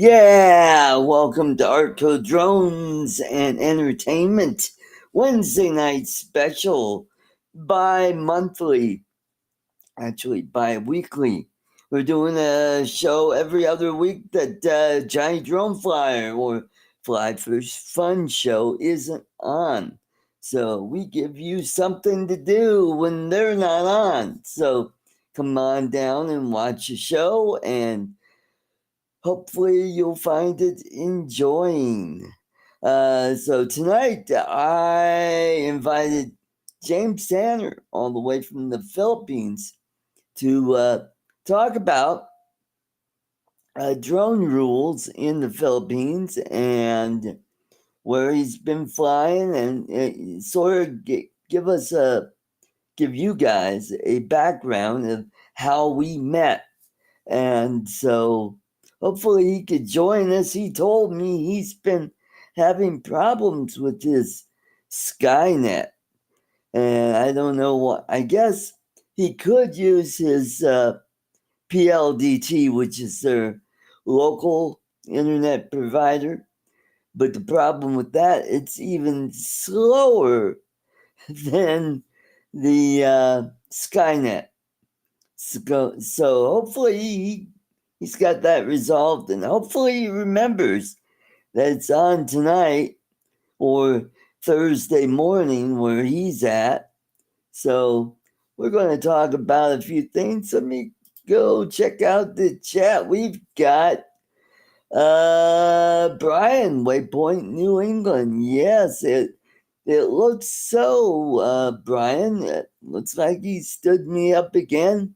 Yeah, welcome to ArtCo Drones and Entertainment Wednesday night special, bi-monthly, actually bi-weekly. We're doing a show every other week that Johnny Drone Flyer or Fly Fish Fun Show isn't on. So we give you something to do when they're not on. So come on down and watch the show, and hopefully you'll find it enjoying. So tonight I invited James Tanner all the way from the Philippines to talk about drone rules in the Philippines and where he's been flying, and sort of give you guys a background of how we met. And so hopefully he could join us. He told me he's been having problems with his Skynet. And I don't know what, I guess he could use his PLDT, which is their local internet provider. But the problem with that, it's even slower than the Skynet. So hopefully he's got that resolved, and hopefully he remembers that it's on tonight or Thursday morning where he's at. So we're going to talk about a few things. Let me go check out the chat. We've got Brian, Waypoint, New England. Yes, it looks so, Brian. It looks like he stood me up again.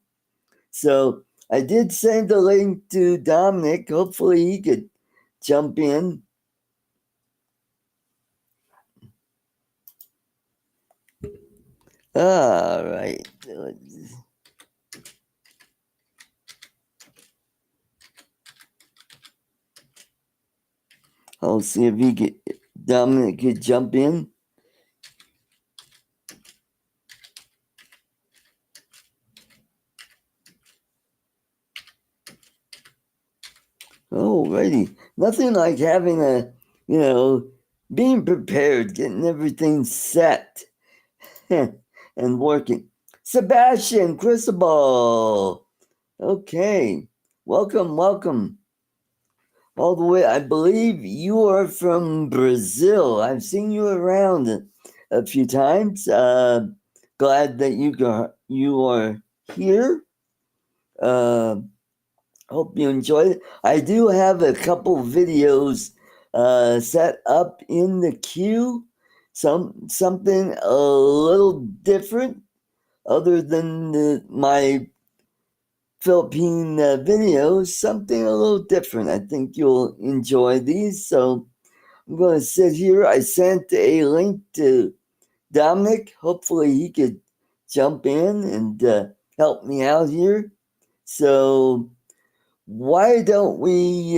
So I did send a link to Dominic. Hopefully he could jump in. All right. I'll see if Dominic could jump in. Alrighty. Nothing like having being prepared, getting everything set and working. Sebastian Cristobal. Okay. Welcome. All the way, I believe you are from Brazil. I've seen you around a few times. Glad that you are here. Hope you enjoyed it. I do have a couple videos set up in the queue. Something a little different, other than my Philippine videos. Something a little different. I think you'll enjoy these. So I'm going to sit here. I sent a link to Dominic. Hopefully he could jump in and help me out here. So why don't we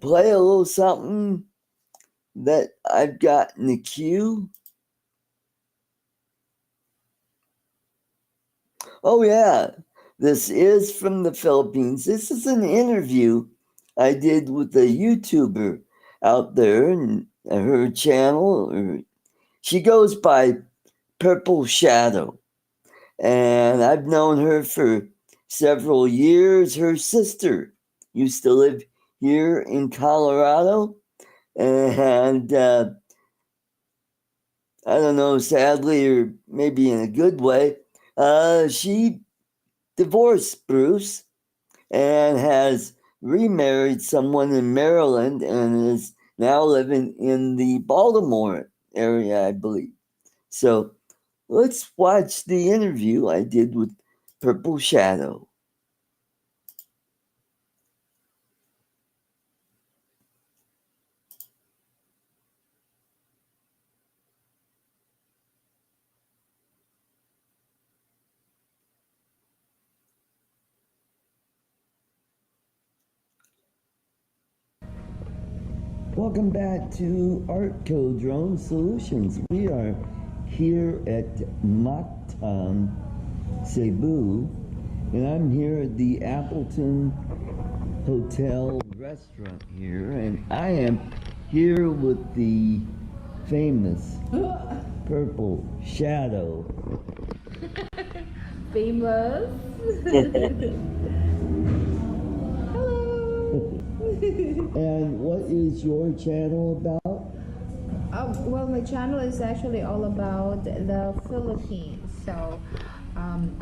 play a little something that I've got in the queue? Oh, yeah. This is from the Philippines. This is an interview I did with a YouTuber out there, and her channel, she goes by Purple Shadow. And I've known her for several years. Her sister used to live here in Colorado. And I don't know, sadly, or maybe in a good way, she divorced Bruce and has remarried someone in Maryland and is now living in the Baltimore area, I believe. So let's watch the interview I did with Purple Shadow. Welcome back to ArtCo Drone Solutions. We are here at Mactan, Cebu, and I'm here at the Appleton Hotel restaurant here, and I am here with the famous Purple Shadow. Famous. Hello. And what is your channel about? Well, my channel is actually all about the Philippines. So,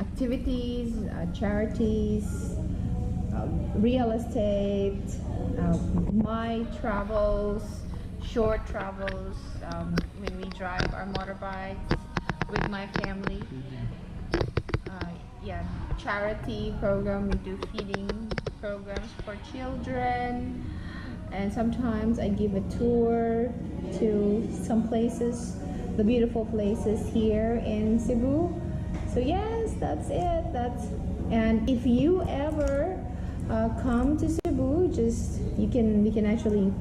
activities, charities, real estate, my travels, short travels, when we drive our motorbikes with my family. Yeah, charity program. We do feeding programs for children, and sometimes I give a tour to some places, the beautiful places here in Cebu. So yes, that's it. And if you ever come to Cebu, just we can actually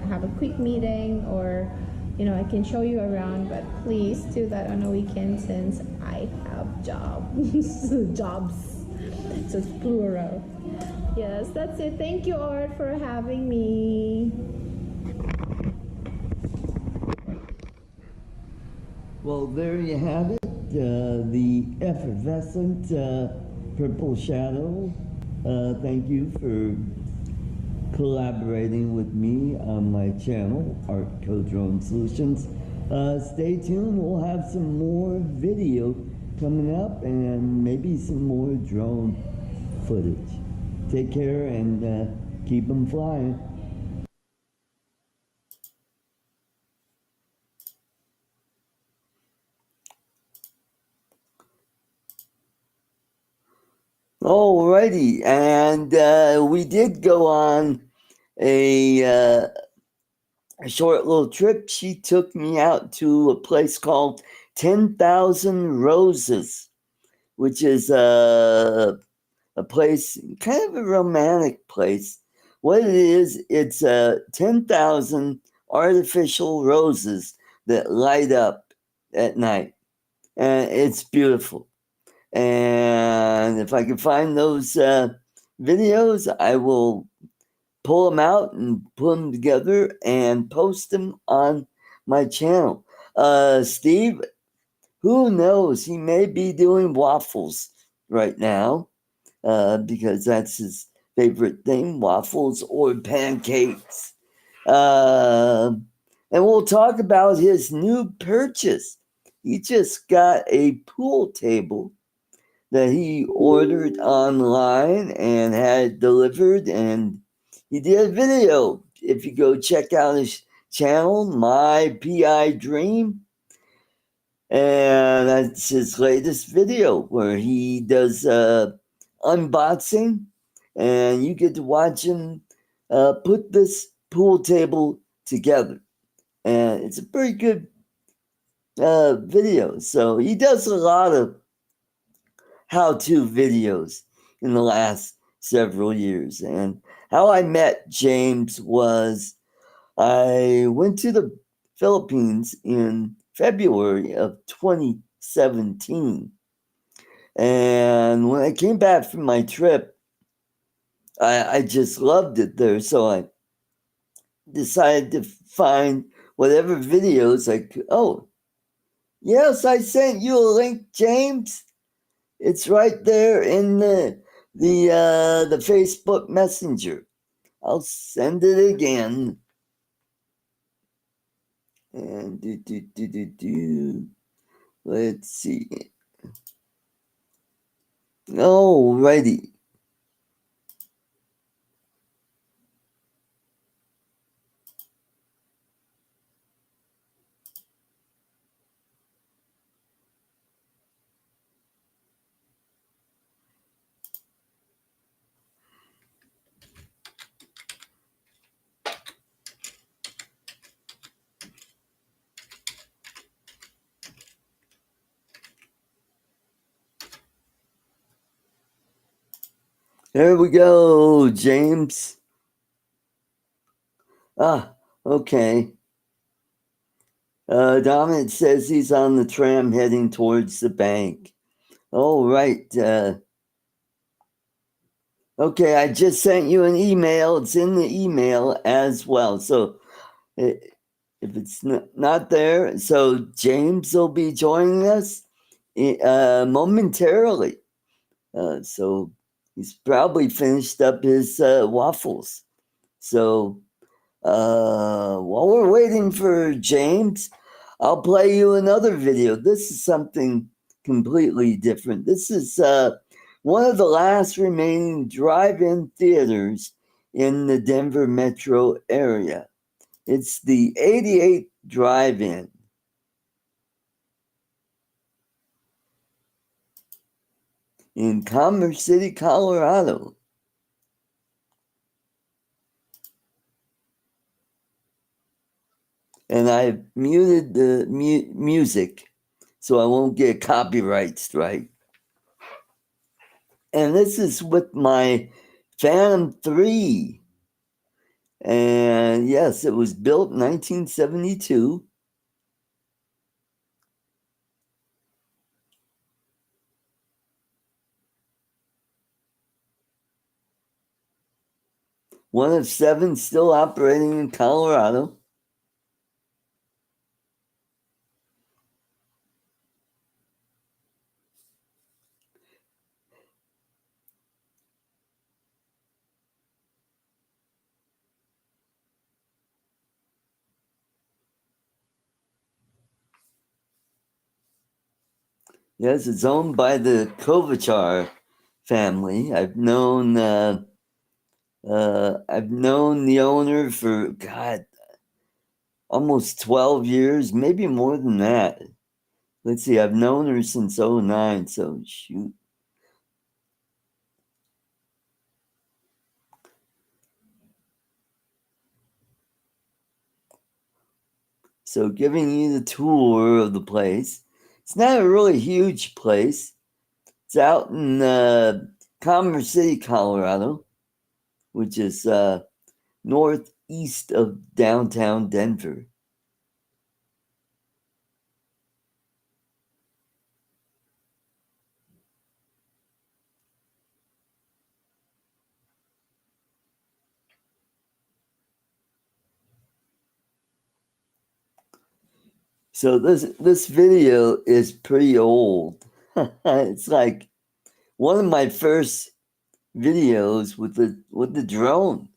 have a quick meeting, or I can show you around, but please do that on a weekend since I have jobs. Jobs, so it's plural. Yes, that's it. Thank you, Art, for having me. Well, there you have it, the effervescent Purple Shadow. Thank you for collaborating with me on my channel, ArtCo Drone Solutions. Stay tuned, we'll have some more video coming up and maybe some more drone footage. Take care and keep them flying. Alrighty, and we did go on a short little trip. She took me out to a place called 10,000 Roses, which is a place, kind of a romantic place. What it is, it's 10,000 artificial roses that light up at night, and it's beautiful. And if I can find those videos, I will pull them out and put them together and post them on my channel. Steve, who knows? He may be doing waffles right now because that's his favorite thing, waffles or pancakes. And we'll talk about his new purchase. He just got a pool table that he ordered online and had delivered, and he did a video. If you go check out his channel, My PI Dream, and that's his latest video where he does unboxing, and you get to watch him put this pool table together. And it's a pretty good video. So he does a lot of how-to videos in the last several years. And how I met James was I went to the Philippines in February of 2017. And when I came back from my trip, I just loved it there. So I decided to find whatever videos I could. Oh, yes, I sent you a link, James. It's right there in the Facebook Messenger. I'll send it again. And let's see. Alrighty. There we go, James. Ah, okay. Dominic says he's on the tram heading towards the bank. All right. Okay, I just sent you an email. It's in the email as well. So if it's not there, so James will be joining us momentarily. So he's probably finished up his waffles. So while we're waiting for James, I'll play you another video. This is something completely different. This is one of the last remaining drive-in theaters in the Denver metro area. It's the 88 Drive-In in Commerce City, Colorado. And I've muted the music so I won't get copyright strike. And this is with my Phantom 3. And yes, it was built in 1972. One of 7 still operating in Colorado. Yes, it's owned by the Kovichar family. I've known the owner for almost 12 years, maybe more than that. Let's see, I've known her since 09, so shoot. So giving you the tour of the place. It's not a really huge place. It's out in Commerce City, Colorado, which is northeast of downtown Denver. So this video is pretty old. It's like one of my first videos with the drone.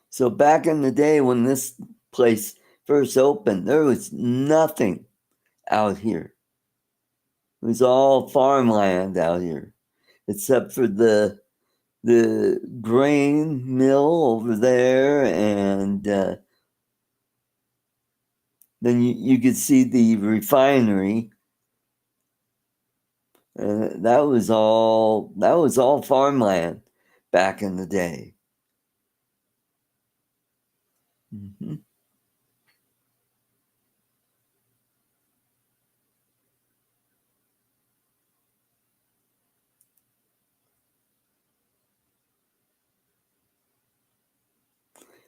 So back in the day when this place first opened, there was nothing out here. It was all farmland out here, except for the grain mill over there, and then you could see the refinery. That was all farmland back in the day. Mm-hmm.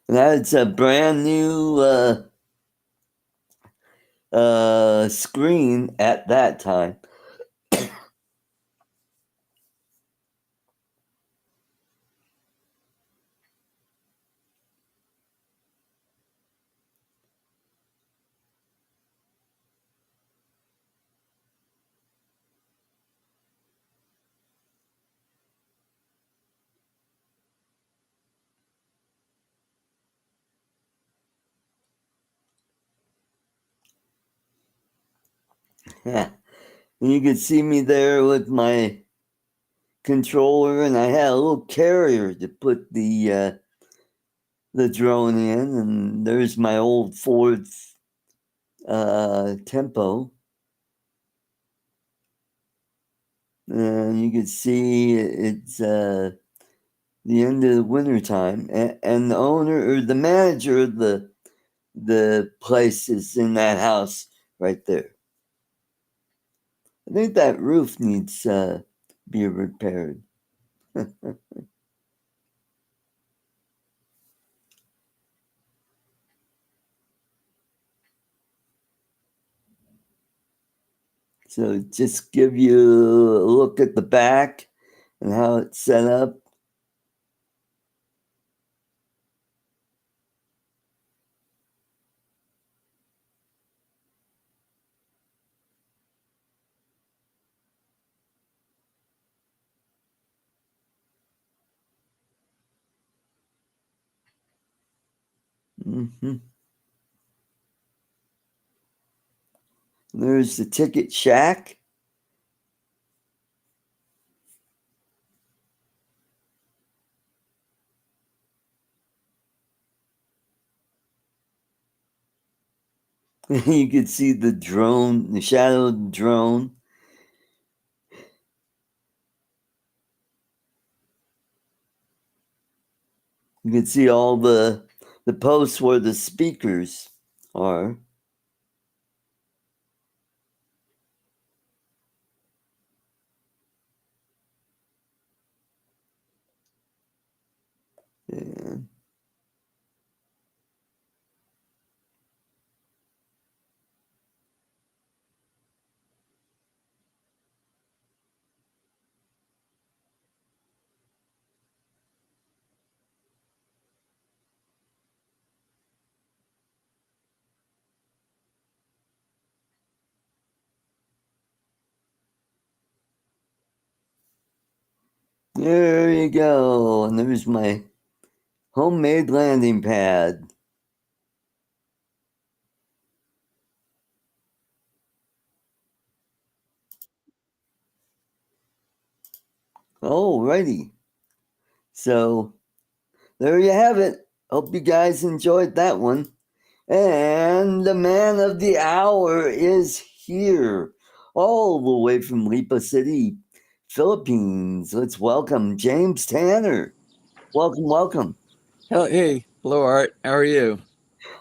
And that's a brand new screen at that time. Yeah. And you could see me there with my controller, and I had a little carrier to put the drone in, and there's my old Ford Tempo. And you can see it's the end of the winter time, and the owner or the manager of the place is in that house right there. I think that roof needs be repaired. So just give you a look at the back and how it's set up. Hmm. There's the ticket shack. You can see the drone, the shadowed drone. You can see all the posts where the speakers are. And there you go. And there's my homemade landing pad. Alrighty. So there you have it. Hope you guys enjoyed that one. And the man of the hour is here, all the way from Lipa City, Philippines. Let's welcome James Tanner. Welcome, welcome. Hey, hello, Art. How are you?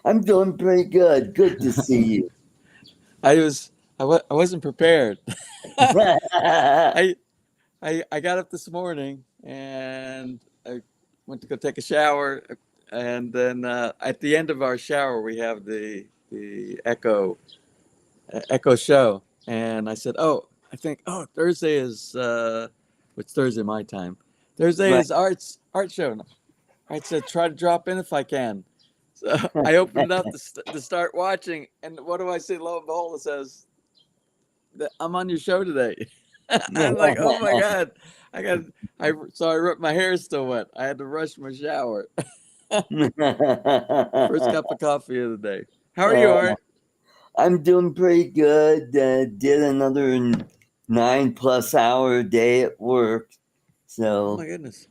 I'm doing pretty good. Good to see you. I wasn't prepared. Yeah. I I got up this morning and I went to go take a shower, and then at the end of our shower we have the Echo show, and I said, oh, I think Thursday is it's Thursday my time. Thursday Right. is art show. I said try to drop in if I can. So I opened it up to start watching, and what do I see? Lo and behold, it says that I'm on your show today. I'm like, oh my god, I got my hair is still wet. I had to rush my shower. First cup of coffee of the day. How are you, Oh, Art? I'm doing pretty good. Did another 9+ hour day at work. Oh So my goodness.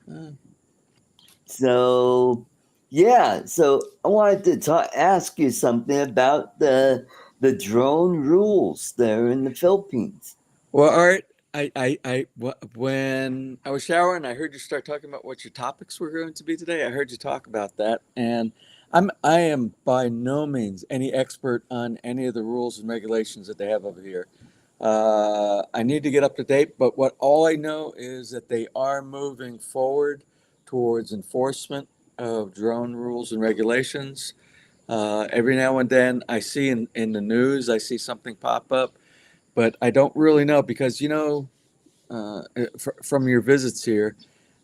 So, yeah. So I wanted to ask you something about the drone rules there in the Philippines. Well, Art, when I was showering, I heard you start talking about what your topics were going to be today. I heard you talk about that, and I am by no means any expert on any of the rules and regulations that they have over here. I need to get up to date, but what all I know is that they are moving forward towards enforcement of drone rules and regulations. Every now and then, I see in the news, I see something pop up, but I don't really know because from your visits here,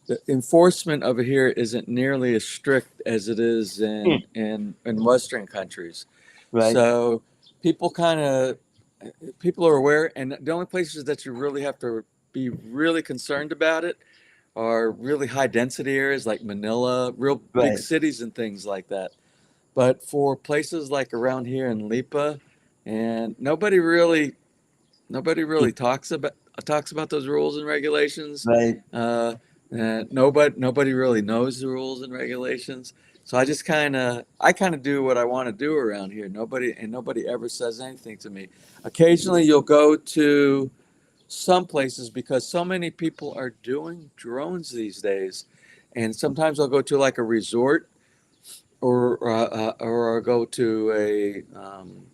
the enforcement over here isn't nearly as strict as it is Hmm. in Western countries. Right, So people kind of people are aware, and the only places that you really have to be really concerned about it are really high density areas like Manila, real big right, cities and things like that. But for places like around here in Lipa, and nobody really talks about those rules and regulations. right. Uh, nobody really knows the rules and regulations. So I kind of do what I want to do around here. Nobody ever says anything to me. Occasionally, you'll go to some places because so many people are doing drones these days. And sometimes I'll go to like a resort or I'll go to a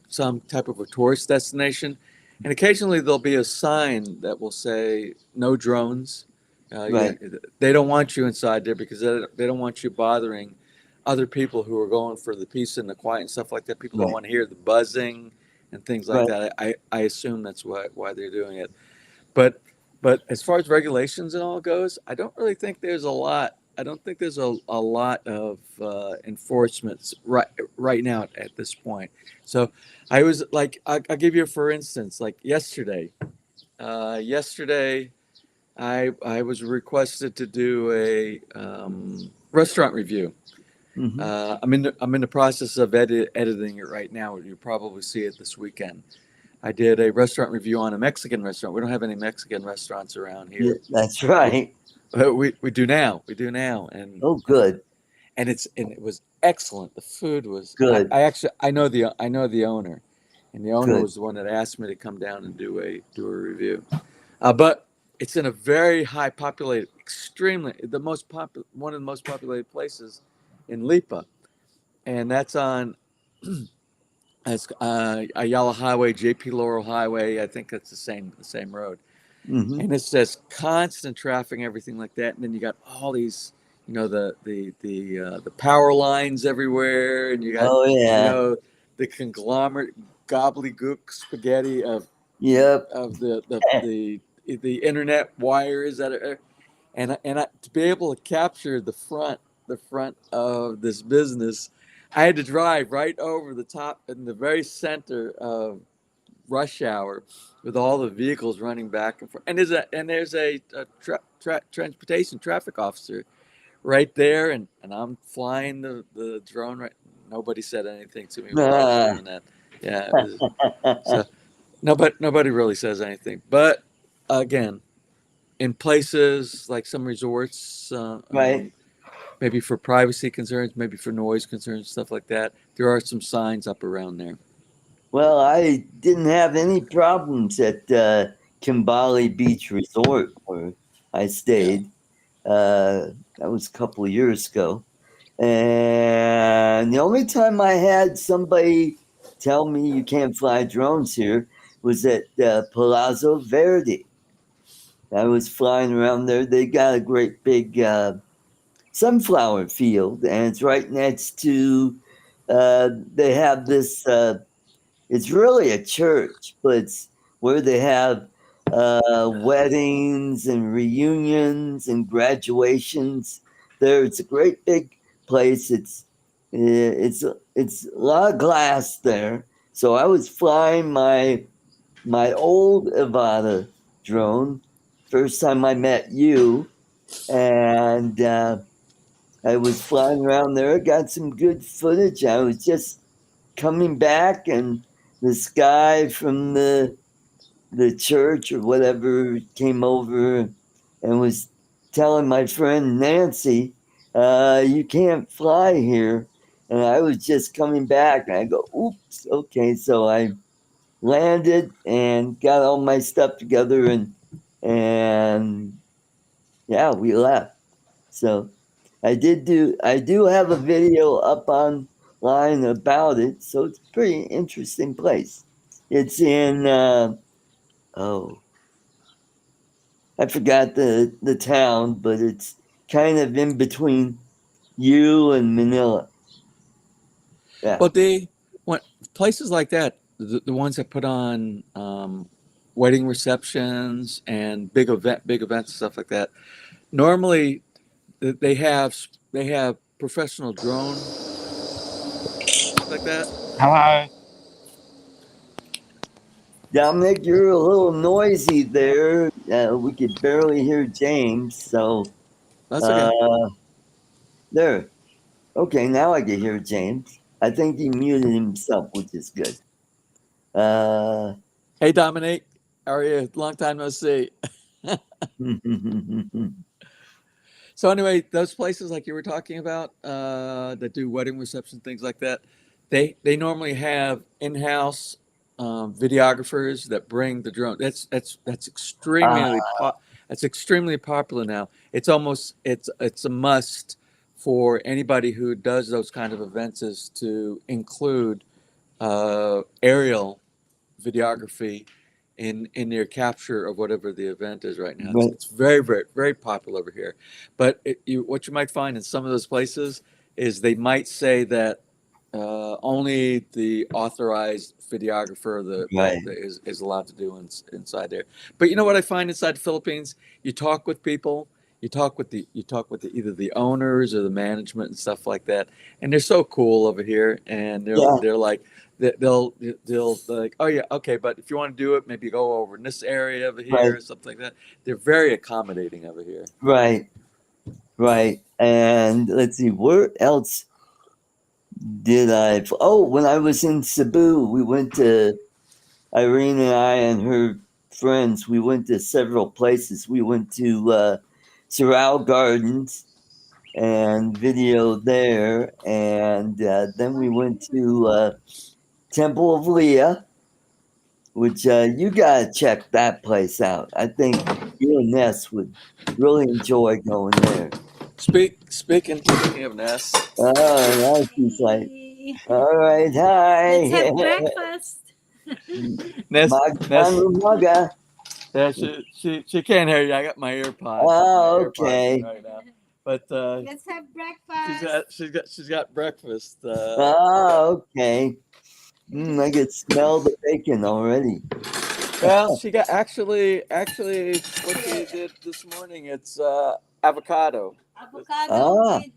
some type of a tourist destination, and occasionally there'll be a sign that will say no drones. Right. They don't want you inside there because they don't want you bothering other people who are going for the peace and the quiet and stuff like that. People don't Right. want to hear the buzzing and things like Right. that. I assume that's why they're doing it. But but as far as regulations and all goes, I don't really think there's a lot. I don't think there's a lot of enforcement right now at this point. So I was like, I'll give you for instance, like yesterday. Yesterday, I was requested to do a restaurant review. Hmm. I'm in the process of editing it right now. You'll probably see it this weekend. I did a restaurant review on a Mexican restaurant. We don't have any Mexican restaurants around Yeah, here. that's right. We do now. We do now, Oh, good. and it was excellent. The food was. Good. I actually I know the owner, and the owner Good. was the one that asked me to come down and do a review. But it's in a very high populated, extremely one of the most populated places in Lipa, and that's on that's Ayala Highway, JP Laurel Highway. I think that's the same road, Hmm. and it's just constant traffic and everything like that. And then you got all these, the power lines everywhere, and you got, Oh, you yeah. know, the conglomerate gobbledygook spaghetti Yep. of the internet wires that are, to be able to capture the front of this business, I had to drive right over the top in the very center of rush hour with all the vehicles running back and forth. And there's a transportation traffic officer right there, and I'm flying the drone right. Nobody said anything to me while I was Ah, doing that. Yeah, it was so nobody really says anything. But again, in places like some resorts, right. maybe for privacy concerns, maybe for noise concerns, stuff like that, there are some signs up around there. Well, I didn't have any problems at Kimbali Beach Resort where I Yeah. stayed. That was a couple of years ago. And the only time I had somebody tell me you can't fly drones here was at Palazzo Verde. I was flying around there. They got a great big sunflower field, and it's right next to. They have this. It's really a church, but it's where they have weddings and reunions and graduations. There, it's a great big place. It's a lot of glass there. So I was flying my old Avata drone. First time I met you, and I was flying around there. Got some good footage. I was just coming back, and this guy from the church or whatever came over and was telling my friend Nancy, "You can't fly here." And I was just coming back, and I go, "Oops, okay." So I landed and got all my stuff together, and yeah, we left. So I do have a video up online about it, so it's a pretty interesting place. It's in oh, I forgot the town, but it's kind of in between you and Manila. Yeah. Well, they want places like that, the ones that put on wedding receptions and big events, stuff like that. Normally, they have professional drone like that. Hello. Dominic, you're a little noisy there. We could barely hear James, so That's uh okay. there. Okay, now I can hear James. I think he muted himself, which is good. Uh, Hey, Dominique, how are you? Long time no see. So anyway, those places like you were talking about that do wedding reception things like that, they normally have in-house videographers that bring the drone. That's that's extremely popular now. It's a must for anybody who does those kind of events is to include aerial videography in their capture of whatever the event is right now. Right. It's very, very, very popular over here. But what you might find in some of those places is they might say that only the authorized videographer Right. is allowed to do inside there. But you know what I find inside the Philippines? You talk with people, you talk with either the owners or the management and stuff like that, and they're so cool over here, and Yeah. they're like they'll like, oh yeah, okay, but if you want to do it, maybe go over in this area over here Right. or something like that. They're very accommodating over here. Right. Right. And let's see, where else did I? Oh, when I was in Cebu, we went to Irene and I and her friends. We went to several places. We went to Sorrel Gardens and videoed there, and then we went to Temple of Leah, which you gotta check that place out. I think you and Ness would really enjoy going there. Speaking of Ness, Oh, now she's like, Hey, all right, let's hi. have breakfast. Ness, Ness, Maga. yeah, she can't hear you. I got my earpods. Oh, My earpods in okay. right now, but Let's have she's breakfast. got she's got breakfast. Oh, okay. I can smell the bacon already. Well, she got actually what she did this morning. It's avocado. Avocado Ah, with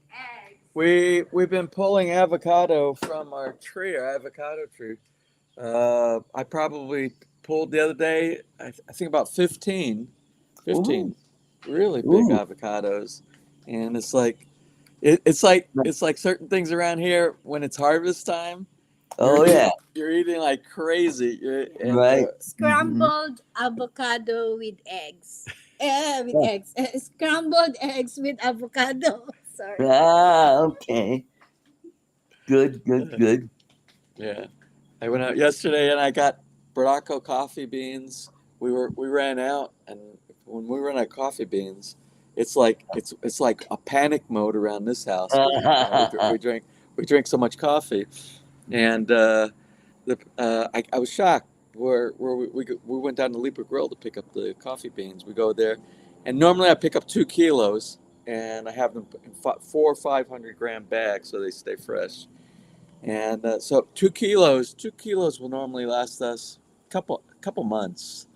eggs. We've been pulling avocado from our tree, our avocado tree. I probably pulled the other day. I think about 15 ooh, really big ooh. avocados, and it's like certain things around here when it's harvest time. Oh, yeah, You're eating like crazy, and right. Hmm. Scrambled avocado with eggs. With eggs. Scrambled eggs with avocado. Sorry. Ah, okay. Good, good, good. yeah. I went out yesterday and I got Baracco coffee beans. We ran out, and when we run out of coffee beans, it's like a panic mode around this house because we drink so much coffee, and I was shocked where we went down to Leaper Grill to pick up the coffee beans. We go there, and normally I pick up 2 kilos, and I have them in 400 or 500 gram bags so they stay fresh. And so 2 kilos will normally last us a couple months.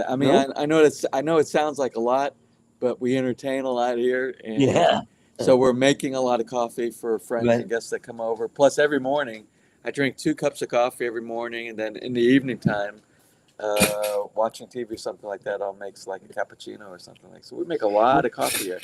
I mean, No? I know it sounds like a lot, but we entertain a lot here, Yeah, and so we're making a lot of coffee for friends right, and guests that come over. Plus, every morning I drink 2 cups of coffee every morning, and then in the evening time, watching TV or something like that, I'll make like a cappuccino or something like. So we make a lot of coffee here.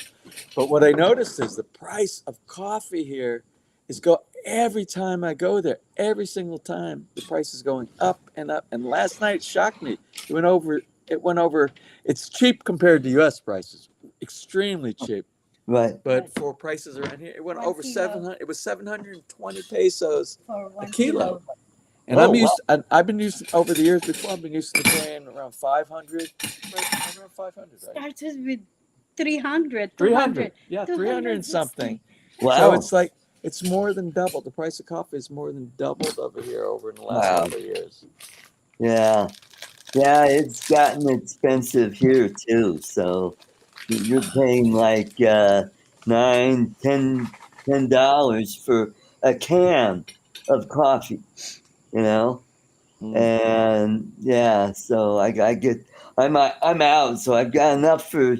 But what I noticed is the price of coffee here is go every time I go there. Every single time, the price is going up and up. And last night shocked me. It went over. It went over. It's cheap compared to U.S. prices, extremely cheap. right. But for prices around here, it went over 700. It was 720 pesos For a 1 kilo. kilo. And Oh, wow. I've been used over the years before. I've been used to paying around 500, around 500, right? Starts with 300, 300, 200, yeah, 300 and something. 260. So Wow. it's like it's more than doubled. The price of coffee is more than doubled over here over in the last Wow. couple of years. Yeah. Yeah, it's gotten expensive here too. So you're paying like $9, $10 for a can of coffee, you know? Mm. And yeah, so I'm out, so I've got enough for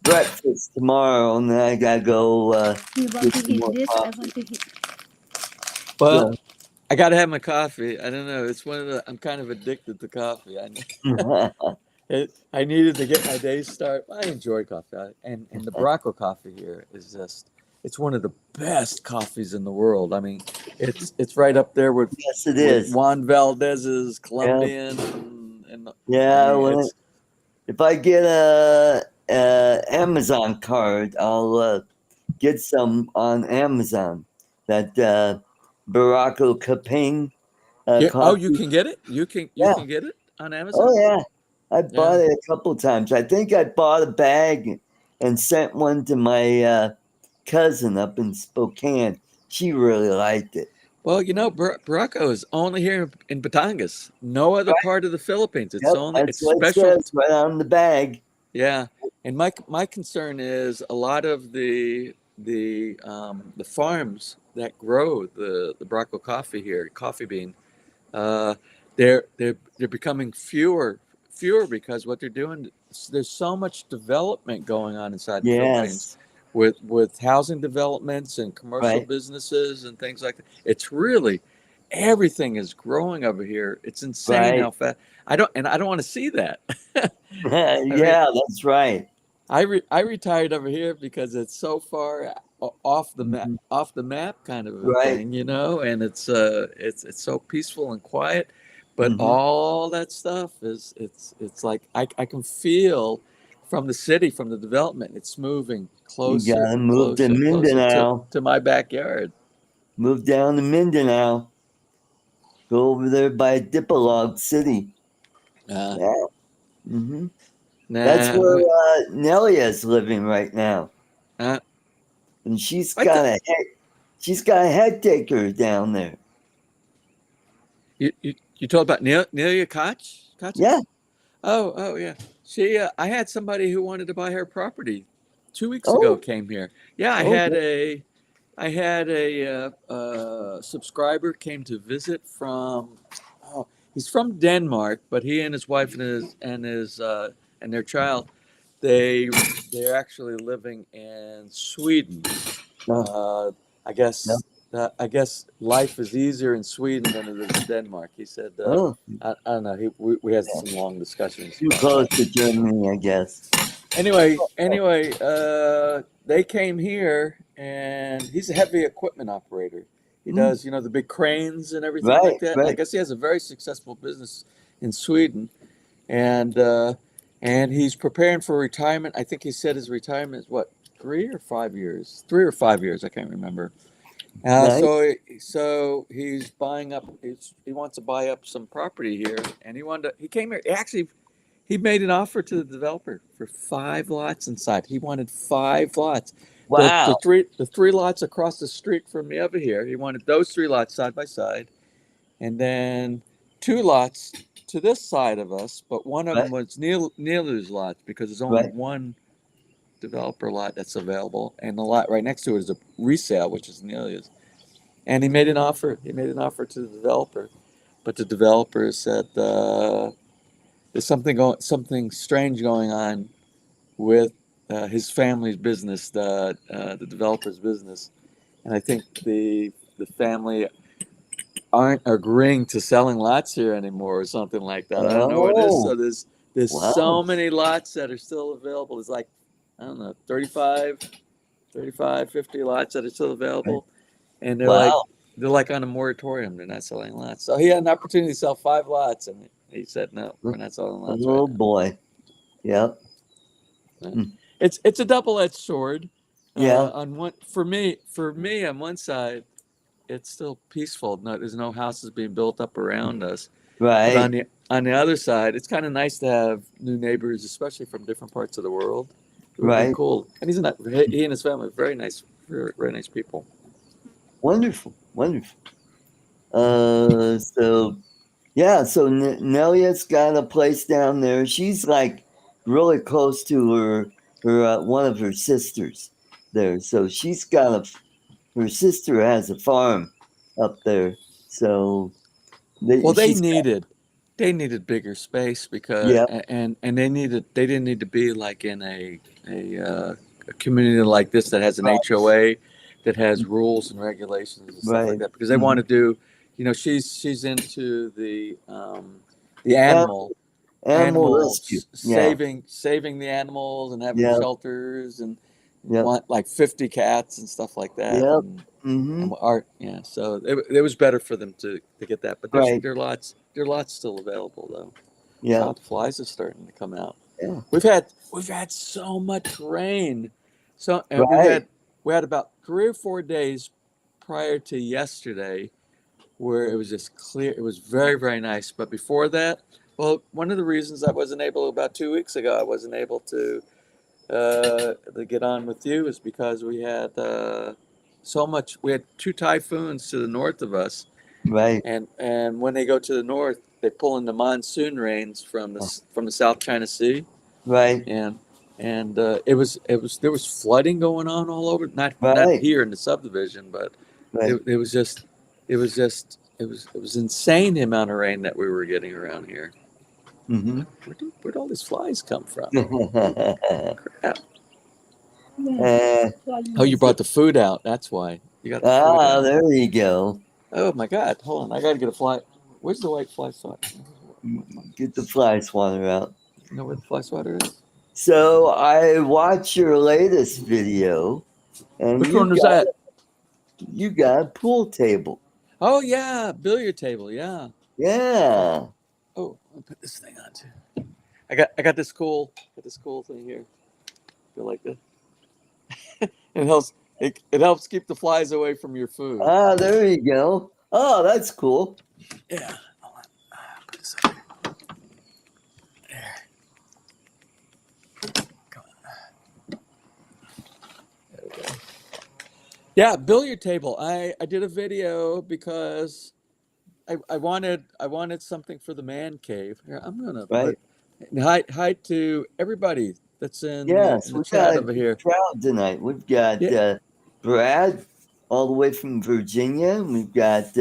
breakfast tomorrow, and then I gotta go You want get to some hit more this? I coffee. want to hit. Well, So, I got to have my coffee. I don't know. It's one of the. I'm kind of addicted to coffee. I needed to get my day start. I enjoy coffee, and the Baracco coffee here is just. It's one of the best coffees in the world. I mean, it's right up there yes, it with is. Juan Valdez's Yeah, Colombian, and I yeah. mean Well, it's if I get a Amazon card, I'll get some on Amazon. That Baracco Caping, Yeah. Oh, you coffee. can get it. You Yeah. can get it on Amazon. Oh yeah. I Yeah. bought it a couple times. I think I bought a bag and sent one to my cousin up in Spokane. She really liked it. Well, Baracco is only here in Batangas. No other Right. part of the Philippines. It's Yep. only That's it's what it special. says right on the bag. Yeah. And my concern is a lot of the farms that grow the Baracco coffee here, coffee bean, uh, they're becoming fewer because what they're doing, there's so much development going on inside the Philippines Yes. with housing developments and commercial Right. businesses and things like that. It's really everything is growing over here. It's insane Right. how fast. I don't want to see that. I mean, Yeah, that's right. I retired over here because it's so far Mhm. off the map kind of a Right. thing, and it's so peaceful and quiet, but Hmm. all that stuff is it's like I can feel from the city, from the development, it's moving You closer gotta and move to closer and closer Mindanao. to my backyard. Move down to Mindanao. Go over there by Dipolog City. Uh, Yeah. Hmm. That's nah, where Nelia is living right now, uh, and I thought she's got a head taker down there. you told about Nelia Yeah. Koch's? Oh, yeah. I had somebody who wanted to buy her property 2 weeks ago Oh. came here. Yeah, Oh. I had a subscriber came to visit from, oh, he's from Denmark, but he and his wife and their child, they they're actually living in Sweden. No. Uh, I No. guess I guess life is easier in Sweden than it is in Denmark. He said, Oh. I don't know. We had Yeah. some long discussions Too about close that. to Germany, I guess. Anyway, they came here, and he's a heavy equipment operator. He Mm. does, the big cranes and everything Right. like that. And I Right. guess he has a very successful business in Sweden, and he's preparing for retirement. I think he said his retirement is what, 3 or 5 years? 3 or 5 years, I can't remember. Uh, Nice. so so he's buying up. He wants to buy up some property here, and he came here. Actually, he made an offer to the developer for 5 lots inside. He wanted 5 lots. Wow. The three lots across the street from me over here. He wanted those 3 lots side by side, and then 2 lots to this side of us. But one of Right. them was Neelu's lots because there's only Right. one developer lot that's available, and the lot right next to it is a resale, which is Neelu's. And he made an offer. He made an offer to the developer, but the developer said there's something strange going on with his family's business, the developer's business, and I think the family aren't agreeing to selling lots here anymore or something like that. I don't know what it is. Oh. So there's Wow. so many lots that are still available. There's like, I don't know, 50 lots that are still Right. available, and Wow. they're like on a moratorium. They're not selling lots. So he had an opportunity to sell 5 lots, and he said, "No, we're not selling lots right Oh now." boy. Yep. Yeah. Mm. It's a double-edged sword. Yeah. On one for me on one side, it's still peaceful. No, there's no houses being built up around us. But Right. on the other side, it's kind of nice to have new neighbors, especially from different parts of the world. It would be Right. cool. And he and his family are very nice people. Wonderful. Wonderful. So yeah, so Nelia's got a place down there. She's like really close to her one of her sisters there. So she's got her sister has a farm up there. So Well, she's got, they needed bigger space because yeah, and they didn't need to be like in a community like this that has an HOA that has rules and regulations and stuff like right. that because they want Hmm. to do, she's into the Animal rescue. animals, Yeah. saving the animals and having Yep. shelters and Yep. want like 50 cats and stuff like that Yep. Hmm. and art, yeah. So it was better for them to get that, but Right. there are lots still available though. Yeah. Wow, the flies are starting to come out. Yeah. We've had so much rain, so and Right. we had about 3 or 4 days prior to yesterday where it was just clear. It was very, very nice. But before that, well, one of the reasons I wasn't able, about 2 weeks ago, I wasn't able to get on with you is because we had so much. We had two typhoons to the north of us, Right. and when they go to the north, they pull in the monsoon rains from the South China Sea, Right. and it was there was flooding going on all over. Not Right. here in the subdivision, but Right. it was insane the amount of rain that we were getting around here. Mm-hmm. Where'd all these flies come from? Crap. uh, Oh, you brought the food out. That's why you got the food out. there you go. Oh my God! Hold on, I gotta get a fly. Where's the white fly swatter? Get the fly swatter out. You know where the fly swatter is? So I watched your latest video, and Which one was that? you got a pool table. Oh yeah, billiard table. Yeah. Yeah. Oh, I'll put this thing on too. I got this cool thing here. Feel like this. It helps keep the flies away from your food. There you go. Oh, that's cool. Yeah. Hold on. Put this up here. There. Come on. There we go. Yeah, billiard table. I did a video because I wanted something for the man cave. Here, I'm gonna Right. put hi to everybody that's Yes, in the we've chat got a over good here. crowd tonight. We've got Yeah. Brad all the way from Virginia. We've got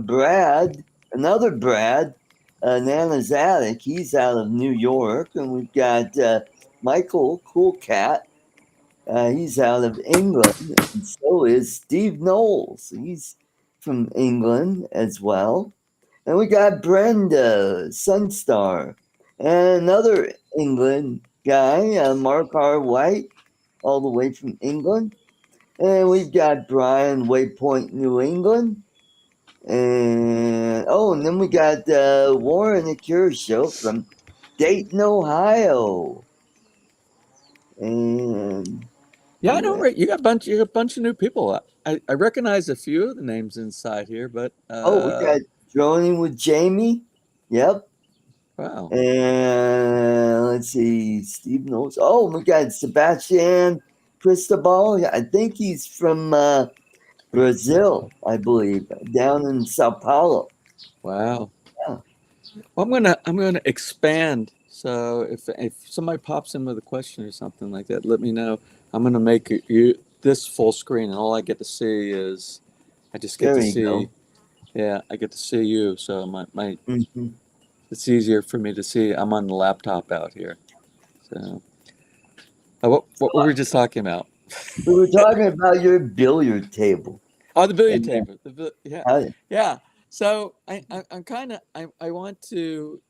Brad, another Brad, Nana's Attic. He's out of New York. And we've got Michael, Cool Cat. He's out of England. And so is Steve Knowles. He's from England as well. And we got Brenda Sunstar and another England guy, Mark R. White, all the way from England. And we've got Brian, Waypoint, New England. And then we got Warren the Cure Show from Dayton, Ohio. And Yeah, I know, right? You got a bunch of new people. I recognize a few of the names inside here, but we got Droning with Jamie. Yep. wow. And let's see, Steve knows. Oh, we got Sebastian Cristobal. I think he's from Brazil, I believe, down in Sao Paulo. Wow. Yeah. Well, I'm gonna expand. So if somebody pops in with a question or something like that, let me know. I'm gonna make this full screen, and all I get to see is I just get There to you see. go. Yeah, I get to see you. So my Mhm. it's easier for me to see. I'm on the laptop out here. So what were we just talking about? We were talking about your billiard table. Oh, the billiard And, table. Yeah, how- yeah. So I'm kind of I want to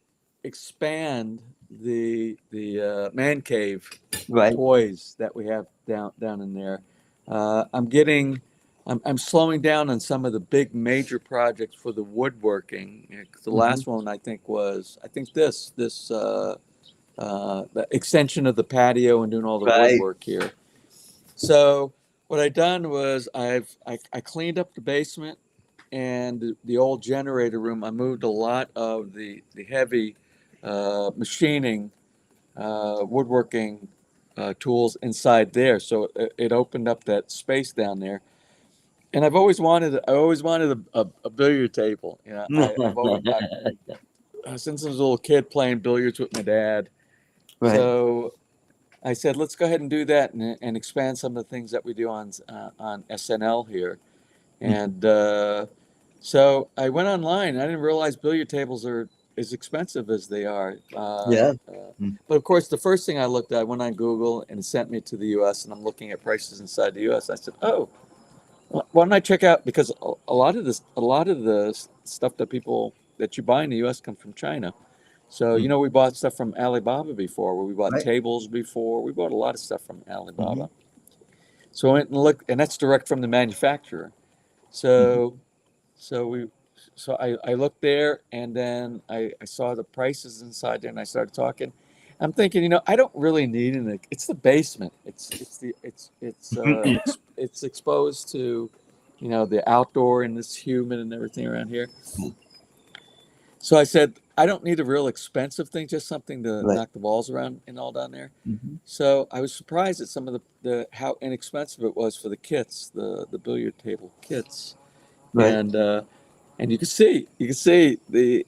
expand the man cave right. toys that we have down in there. I'm slowing down on some of the big major projects for the woodworking. The Mhm. last one I think this the extension of the patio and doing all the Right. woodwork here. So what I done was I cleaned up the basement and the old generator room. I moved a lot of the heavy machining, woodworking tools inside there. So it opened up that space down there. And I always wanted a billiard table. You know, since I was a little kid playing billiards with my dad. Right. So I said, let's go ahead and do that and expand some of the things that we do on SNL here. And so I went online. I didn't realize billiard tables are as expensive as they are. Yeah. But of course, the first thing I looked at, I went on Google and it sent me to the U.S. and I'm looking at prices inside the U.S. I said, oh, why don't I check out? Because a lot of the stuff that you buy in the U.S. come from China. So, you know, we bought stuff from Alibaba before, where we bought Right. tables before. We bought a lot of stuff from Alibaba. Mhm. So I went and looked, and that's direct from the manufacturer. So, so we, so I looked there, and then I saw the prices inside there, and I started talking. I'm thinking, you know, I don't really need it's the basement. It's exposed to you know, the outdoor and it's humid and everything around here. So I said, I don't need a real expensive thing, just something to Right. knock the balls around and all down there. Mm-hmm. So I was surprised at some of the how inexpensive it was for the kits, the billiard table kits, Right. and you can see the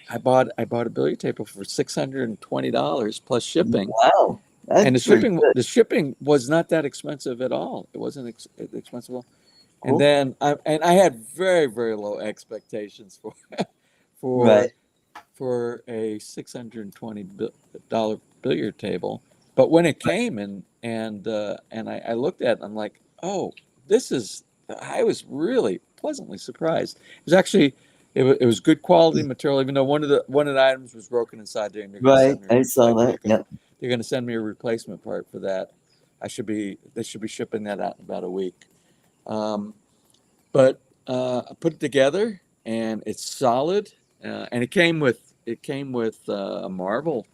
I bought a billiard table for $620 plus shipping, Wow. That's and pretty good. the shipping was not that expensive at all. It wasn't expensive at all. And Cool. then I had very low expectations for Right. for for a $620 billiard table. But when it came and I looked at it, I'm like, oh, this is. I was really pleasantly surprised. It was actually it was good quality material, even though one of the items was broken inside there, and they're going to Right. send me I saw that. Yeah. they're going to send me a replacement part for that. They should be shipping that out in about a week. But I put it together and it's solid, and it came with marble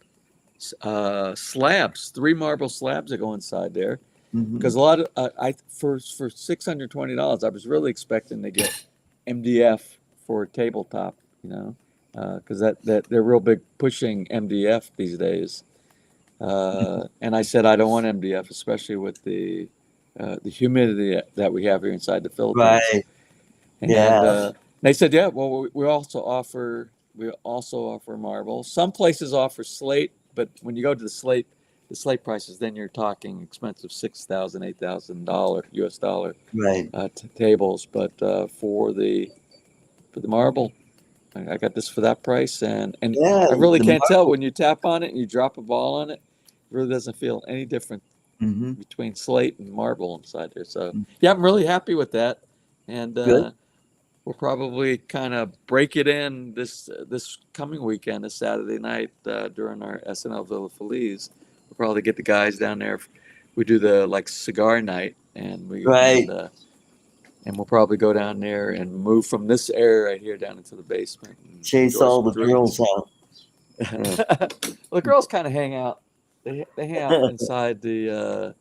slabs, 3 marble slabs that go inside there. Mm-hmm. Because a lot of I for $620, I was really expecting to get MDF for a tabletop, you know, because that they're real big pushing MDF these days. And I said I don't want MDF, especially with the humidity that we have here inside the Philippines. Right. And Yeah. they said, yeah, well, we also offer marble. Some places offer slate, but when you go to the slate prices, then you're talking expensive $6,000, $8,000 US dollar Right. tables. But for the marble, I got this for that price, and Yeah. I really The can't tell marble. when you tap on it and you drop a ball on it. It really doesn't feel any different Mm-hmm. between slate and marble inside there. So yeah, I'm really happy with that, and Good. we'll probably kind of break it in this coming weekend, this Saturday night during our SNL Villa Feliz. We'll probably get the guys down there. We do the like cigar night, and Right. and we'll probably go down there and move from this area right here down into the basement. And Chase enjoy all some the drinks. girls out. Well, the girls kind of hang out. They hang out inside the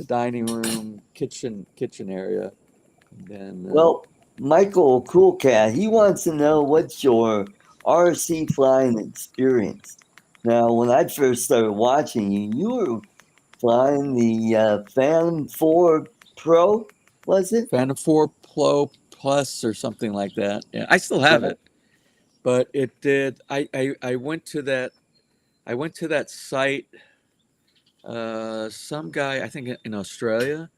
dining room, kitchen area. And then Well, Michael Cool Cat, he wants to know what's your RC flying experience. Now, when I first started watching you, you were flying the Phantom 4 Pro, was it? Phantom 4 Pro Plus or something like that. Yeah, I still have Yeah. it, but it did. I went to that site. Some guy, I think in Australia,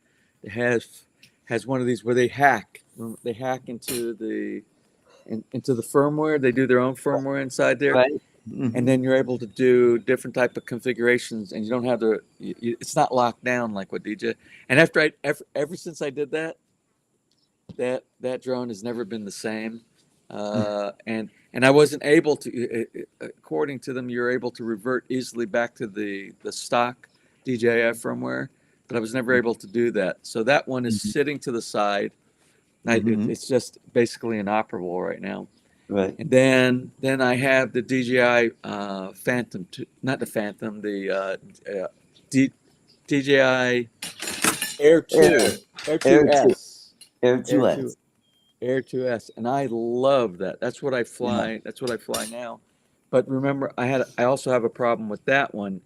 has one of these where they hack. They hack into into the firmware. They do their own firmware inside there, Right. and Mm-hmm. then you're able to do different type of configurations, and you don't have to. It's not locked down like what DJ. And ever since I did that, that drone has never been the same. And I wasn't able to. According to them, you're able to revert easily back to the stock DJI firmware, but I was never able to do that. So that one is sitting to the side. Mm-hmm. It's just basically inoperable right now. Right. And then I have the DJI Phantom, not the Phantom, the DJI Air 2, Air Air 2, 2S, Air Air 2S. 2, Air 2S, and I love that. That's what I Yeah. fly. That's what I fly now. But remember, I also have a problem with that one,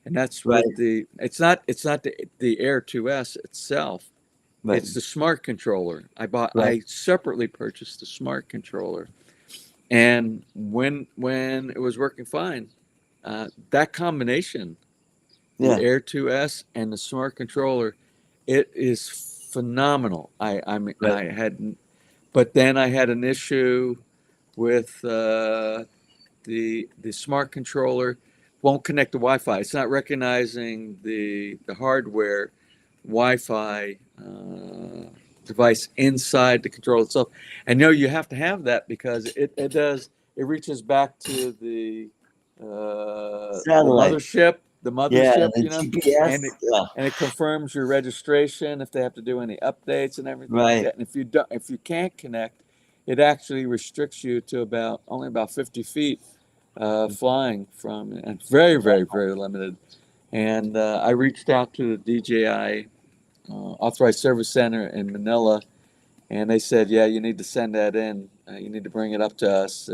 and that's Right. with it's not the Air 2S itself. Right. It's the smart controller. Right. I separately purchased the smart controller, and when it was working fine, that combination, the Yeah. Air 2S and the smart controller, it is phenomenal. I mean, Right. but then I had an issue with the smart controller won't connect to Wi-Fi. It's not recognizing the hardware Wi-Fi device inside the controller itself. And you have to have that because it reaches back to the Satellite. the Yeah, mothership, the GPS. and it confirms your registration if they have to do any updates and everything like Right. that. And if you can't connect, it actually restricts you to only about 50 feet flying from, and very limited. And I reached out to the DJI Authorized Service Center in Manila, And they said, yeah, you need to send that in. You need to bring it up to us.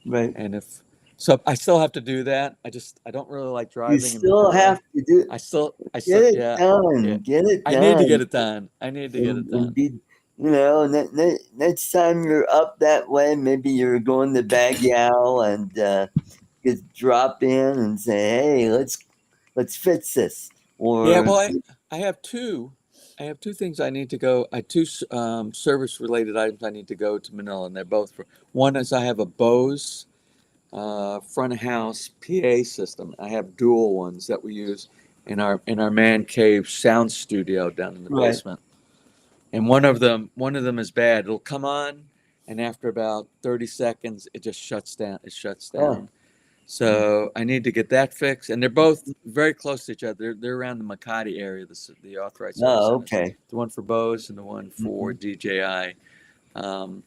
Right. And if so, I still have to do that. I don't really like You driving in still Manila. have to do I get still, it yeah, yeah. done. Get it I need to get done. it done. I need to get it And done. be, next time you're up that way, maybe you're going to Baguio and just drop in and say, "Hey, let's fix this." Yeah, Or well, I have two. I have two things I need to go. I two service related items I need to go to Manila, and they're both for. One is I have a Bose front of house PA system. I have dual ones that we use in our man cave sound studio down in the right. basement. And one of them is bad. It'll come on, and after about 30 seconds, it just shuts down. It shuts Oh, down. So I need to get that fixed, and they're both very close to each other. They're around the Makati area, the authorized service oh, centers. okay. The one for Bose and the one for Mhm. DJI. Um,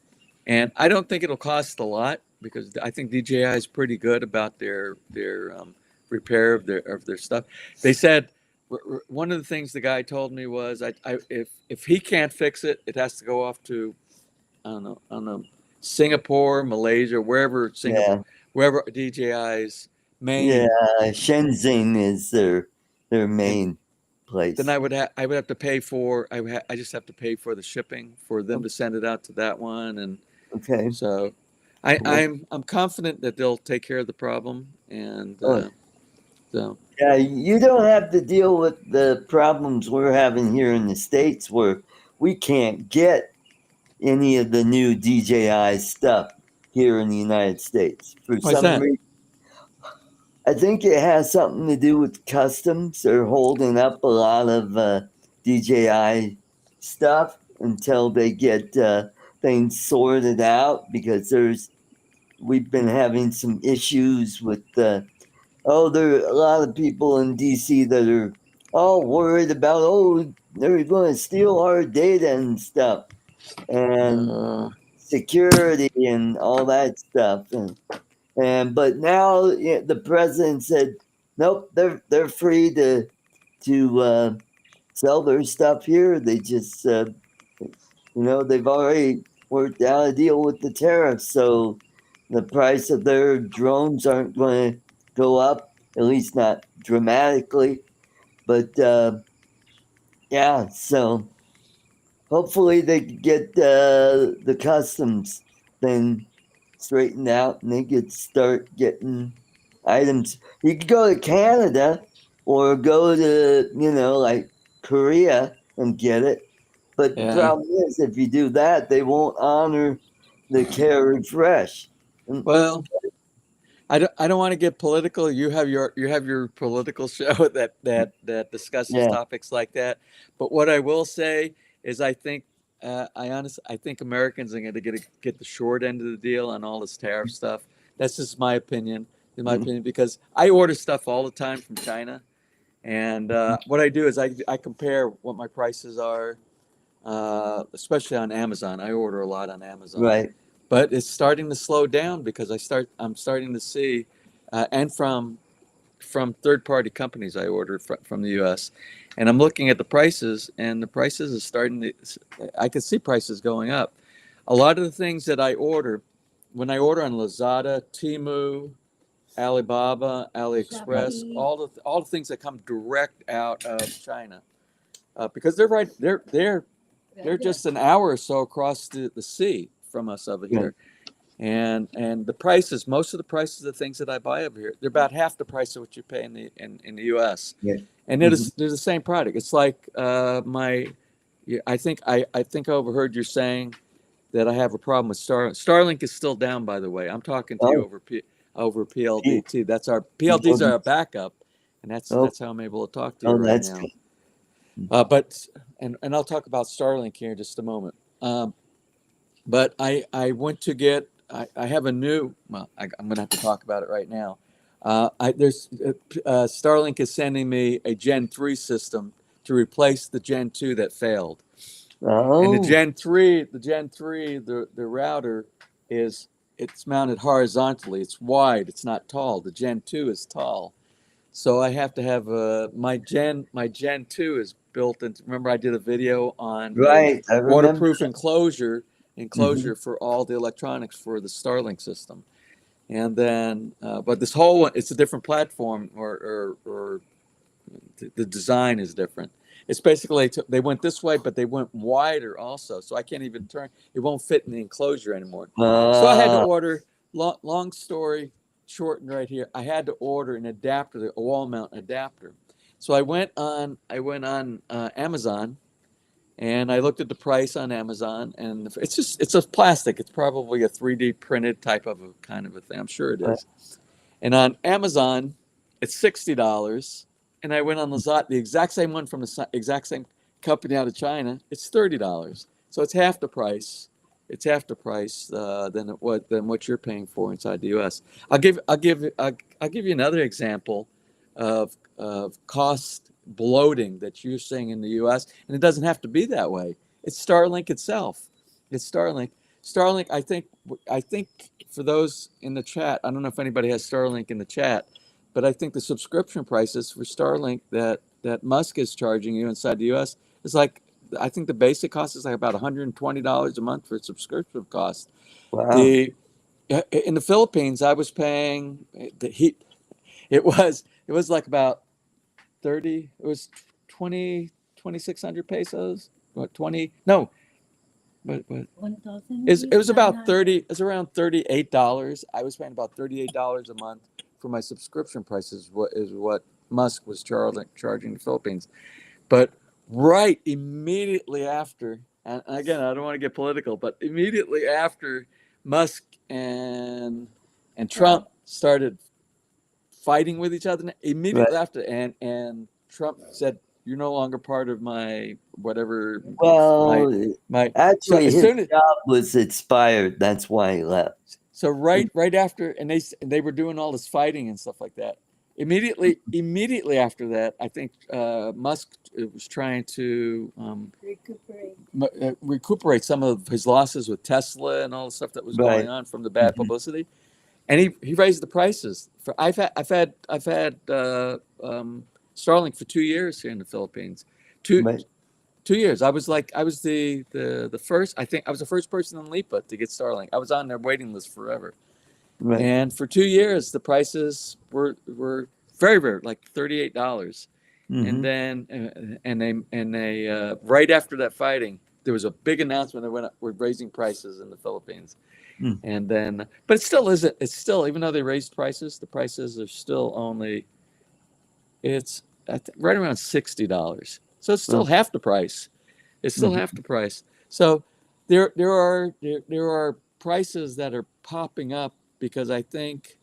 and I don't think it'll cost a lot because I think DJI is pretty good about their repair of their stuff. They said one of the things the guy told me was if he can't fix it, it has to go off to I don't know Singapore, Malaysia, Yeah, wherever DJI's yeah. main. Shenzhen is their And main then place. I would have to pay for I just have to pay for the shipping for them Oh, to send it out to that one. And okay. so Cool. I'm confident that they'll take care of the problem. And Oh, so yeah. You don't have to deal with the problems we're having here in the States, where we can't get any of the new DJI stuff here in the United States for why's some that? reason. I think it has something to do with customs. They're holding up a lot of DJI stuff until they get things sorted out, because we've been having some issues with there are a lot of people in DC that are all worried about, they're going to steal our data and stuff, and Uh, security and all that stuff. And but now, yeah, the president said, nope, they're free to sell their stuff here. They just they've already worked out a deal with the tariffs, so the price of their drones aren't going to go up, at least not dramatically. But yeah, so hopefully they could get the customs thing straightened out, and they could start getting items. You could go to Canada or go to, like Korea and get it. But the yeah. problem is, if you do that, they won't honor the carriage fresh. And, Well, I don't want to get political. You have your political show that discusses yeah, topics like that. But what I will say is I think Americans are going to get the short end of the deal on all this tariff stuff. That's just my opinion. In my mm, opinion, because I order stuff all the time from China, and what I do is I compare what my prices are, especially on Amazon. I order a lot on Amazon, right. but it's starting to slow down because I'm starting to see, and from third party companies I order from the U.S. and I'm looking at the prices, and the prices are starting to. I can see prices going up. A lot of the things that I order, when I order on Lazada, Temu, Alibaba, AliExpress, Shopee. all the things that come direct out of China, because they're right, they're just an hour or so across the sea from us over Right. here. And the prices, most of the prices of things that I buy over here, they're about half the price of what you pay in the US. Yeah. And Mhm. they're the same product. It's like I think I overheard you saying that I have a problem with Starlink. Starlink is still down, by the way. I'm talking to you Oh, over gee. PLDT. That's our PLDs are our backup, and Oh, that's how I'm able to talk to you oh, right that's now. good. But and I'll talk about Starlink here in just a moment. But I went to get I have a new I'm gonna have to talk about it right now. Starlink is sending me a Gen 3 system to replace the Gen 2 that failed. And Oh, the Gen 3, the router it's mounted horizontally. It's wide. It's not tall. The Gen 2 is tall. So I have to have my Gen 2 is built into. Remember, I did a video on a Right, I remember. waterproof enclosure Hmm. for all the electronics for the Starlink system. And then, but this whole one, it's a different platform, or the design is different. It's basically they went this way, but they went wider also. So I can't even turn. It won't fit in the enclosure anymore. So I had to Uh, order. Long story shortened right here. I had to order an adapter, a wall mount adapter. So I went on Amazon, and I looked at the price on Amazon, and it's a plastic. It's probably a 3D printed type of a kind of a thing. I'm sure it is. And on Amazon, it's $60. And I went on Lazada, the exact same one from the exact same company out of China. It's $30. So it's half the price. It's half the price than what you're paying for inside the U.S. I'll give you another example of cost bloating that you're seeing in the U.S. And it doesn't have to be that way. It's Starlink itself. It's Starlink. Starlink, I think for those in the chat, I don't know if anybody has Starlink in the chat, but I think the subscription prices for Starlink that Musk is charging you inside the U.S. is like, I think the basic cost is like about $120 a month for subscription cost. wow. The In the Philippines, I was paying the heat. It was like about 30. It was 2,600 pesos. What 20? No, but 1,000 it was about 900. 30. It was around $38. I was paying about $38 a month for my subscription prices. What Musk was charging the Philippines. But right immediately after, and again, I don't want to get political, but immediately after Musk and Trump started fighting with each other, Right. immediately after, and Trump said, "You're no longer part of my whatever my Well, my." So actually, as his soon as job was expired. That's why he left. so right after, and they were doing all this fighting and stuff like that. Immediately after that, I think Musk was trying to Recuperate. recuperate some of his losses with Tesla and all the stuff that was going Right. on from the bad Hmm. publicity, and he raised the prices. For I've had Starlink for 2 years here in the Philippines. Two Right. 2 years. I was the first. I think I was the first person in Lipa to get Starlink. I was on their waiting list forever. Right. And for 2 years, the prices were very like $38. And Hmm. then and they right after that fighting, there was a big announcement that we're raising prices in the Philippines. Mm. And then, but it still isn't. It's still, even though they raised prices, the prices are still only, it's right around $60. So it's still Well, half the price. It's still mhm. half the price. So there are prices that are popping up because I think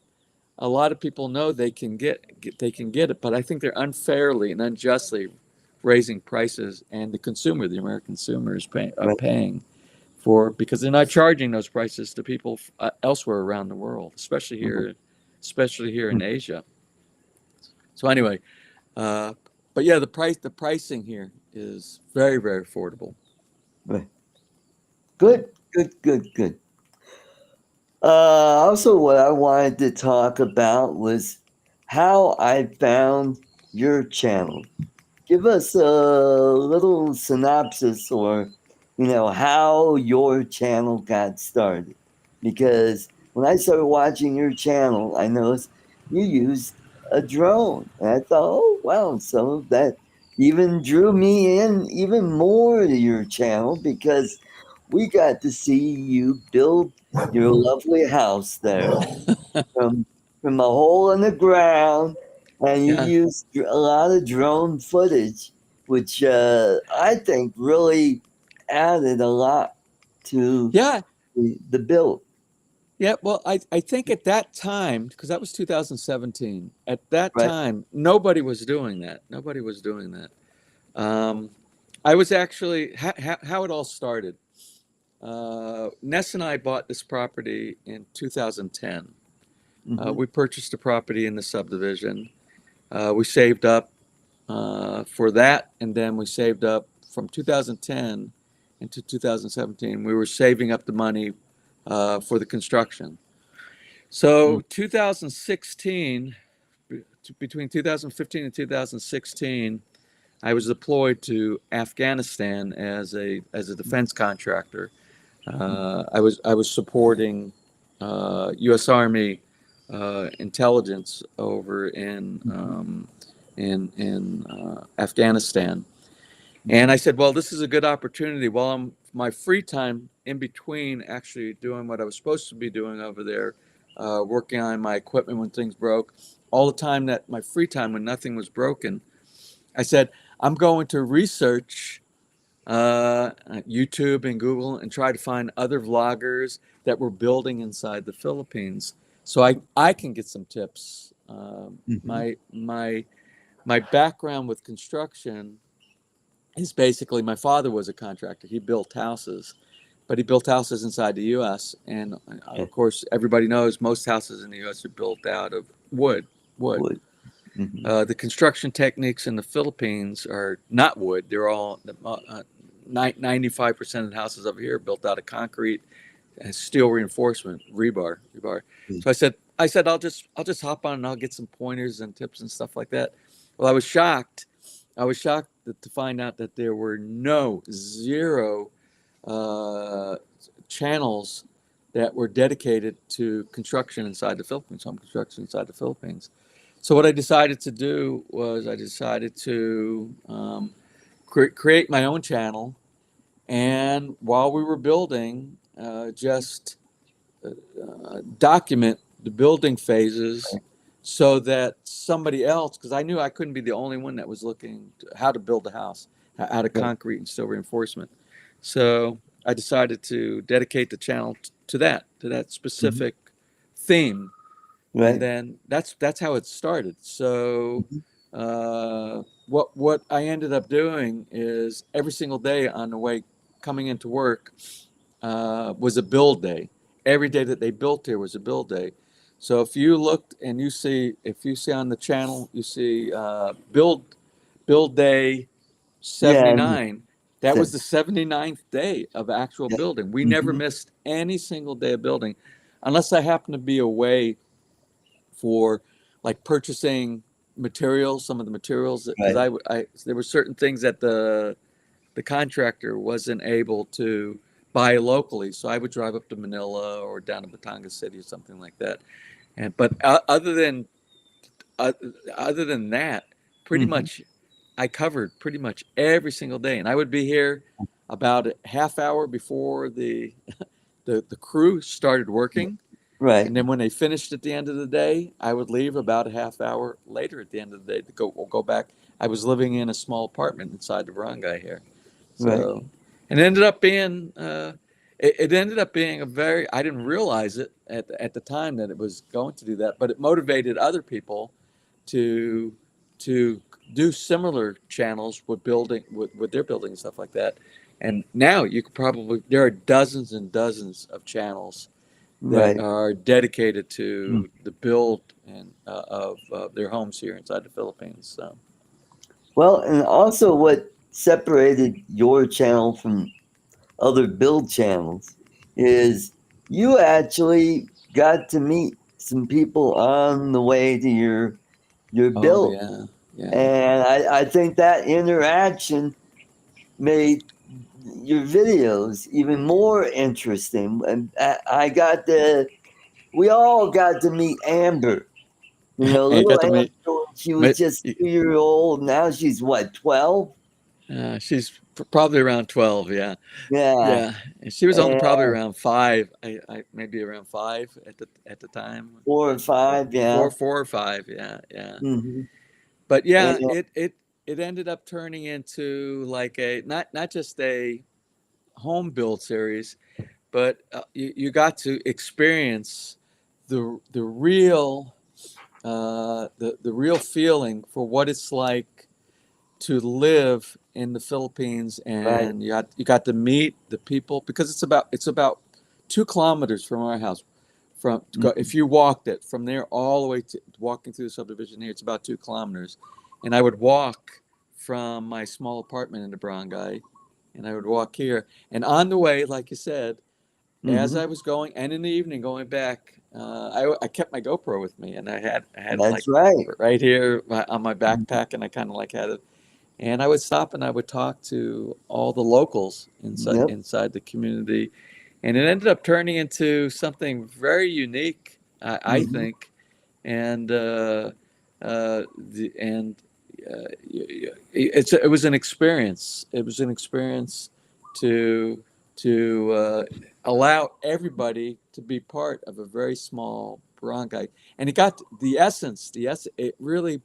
a lot of people know they can get it, but I think they're unfairly and unjustly raising prices, and the American consumer is Right. paying for, because they're not charging those prices to people elsewhere around the world, Right. especially here in Asia. So anyway, uh, but yeah, the pricing here is very affordable. Right. Yeah. Good. Good. Good. Good. Also, what I wanted to talk about was how I found your channel. Give us a little synopsis, or how your channel got started. Because when I started watching your channel, I noticed you used a drone, and I thought, oh wow, so that even drew me in even more to your channel, because we got to see you build your lovely house there from a hole in the ground, and you Yeah. used a lot of drone footage, which I think really added a lot to Yeah. the build. Yeah, well, I think at that time, because that was 2017, at that Right. time, nobody was doing that. Nobody was doing that. I was actually, how it all started. Ness and I bought this property in 2010. Hmm. We purchased a property in the subdivision. We saved up for that, and then we saved up from 2010 into 2017. We were saving up the money for the construction. So 2016, between 2015 and 2016, I was deployed to Afghanistan as a defense contractor. I was supporting U.S. Army intelligence over in Afghanistan. And I said, well, this is a good opportunity. While I'm my free time in between actually doing what I was supposed to be doing over there, working on my equipment when things broke, all the time that my free time when nothing was broken, I said, I'm going to research YouTube and Google and try to find other vloggers that were building inside the Philippines, so I can get some tips. My background with construction is basically my father was a contractor. He built houses, but he built houses inside the U.S. And of course, everybody knows most houses in the U.S. are built out of wood. Wood. The construction techniques in the Philippines are not wood. They're all 95% of the houses over here are built out of concrete and steel reinforcement, rebar. So I said I'll just hop on and I'll get some pointers and tips and stuff like that. Well, I was shocked to find out that there were zero channels that were dedicated to construction inside the Philippines, home construction inside the Philippines. So what I decided to do was I decided to create my own channel, and while we were building, just document the building phases so that somebody else, because I knew I couldn't be the only one that was looking to how to build a house out of concrete and steel reinforcement. So I decided to dedicate the channel to that specific theme. Right. And then that's how it started. So what I ended up doing is every single day on the way coming into work was a build day. Every day that they built here was a build day. So if you looked and you see on the channel, you see build day 79. That was the 79th day of actual building. We never missed any single day of building, unless I happened to be away for like purchasing materials, some of the materials, because there were certain things that the contractor wasn't able to buy locally, so I would drive up to Manila or down to Batangas City or something like that. And but other than that, pretty much I covered pretty much every single day, and I would be here about a half hour before the crew started working. Right. And then when they finished at the end of the day, I would leave about a half hour later at the end of the day to go back. I was living in a small apartment inside the barangay here. So, and it ended up being it ended up being a very, I didn't realize it at the time that it was going to do that, but it motivated other people to do similar channels with building with their building and stuff like that. And now you could probably, there are dozens and dozens of channels that are dedicated to the build and of their homes here inside the Philippines. So, well, and also what separated your channel from other build channels is you actually got to meet some people on the way to your build. And I think that interaction made your videos even more interesting. And we all got to meet Amber. You know, little Amber, she was just 2-year-old. Now she's what, 12? She's probably around 12. Yeah. And she was only probably around 5. I maybe around 5 at the time. 4 or 5. Yeah. 4 or 5. Yeah. But it ended up turning into like a not just a home build series, but you got to experience the real the real feeling for what it's like to live in the Philippines, and you got to meet the people, because it's about 2 kilometers from our house. If you walked it from there all the way to walking through the subdivision here, it's about 2 kilometers. And I would walk from my small apartment in the barangay, and I would walk here. And on the way, like you said, as I was going, and in the evening going back, I kept my GoPro with me, and I had it like That's right. right here on my backpack, and I kind of like had it. And I would stop and I would talk to all the locals Yep. inside the community, and it ended up turning into something very unique, I Hmm. think. And the and it was an experience. It was an experience to allow everybody to be part of a very small barangay, and it got the essence. It really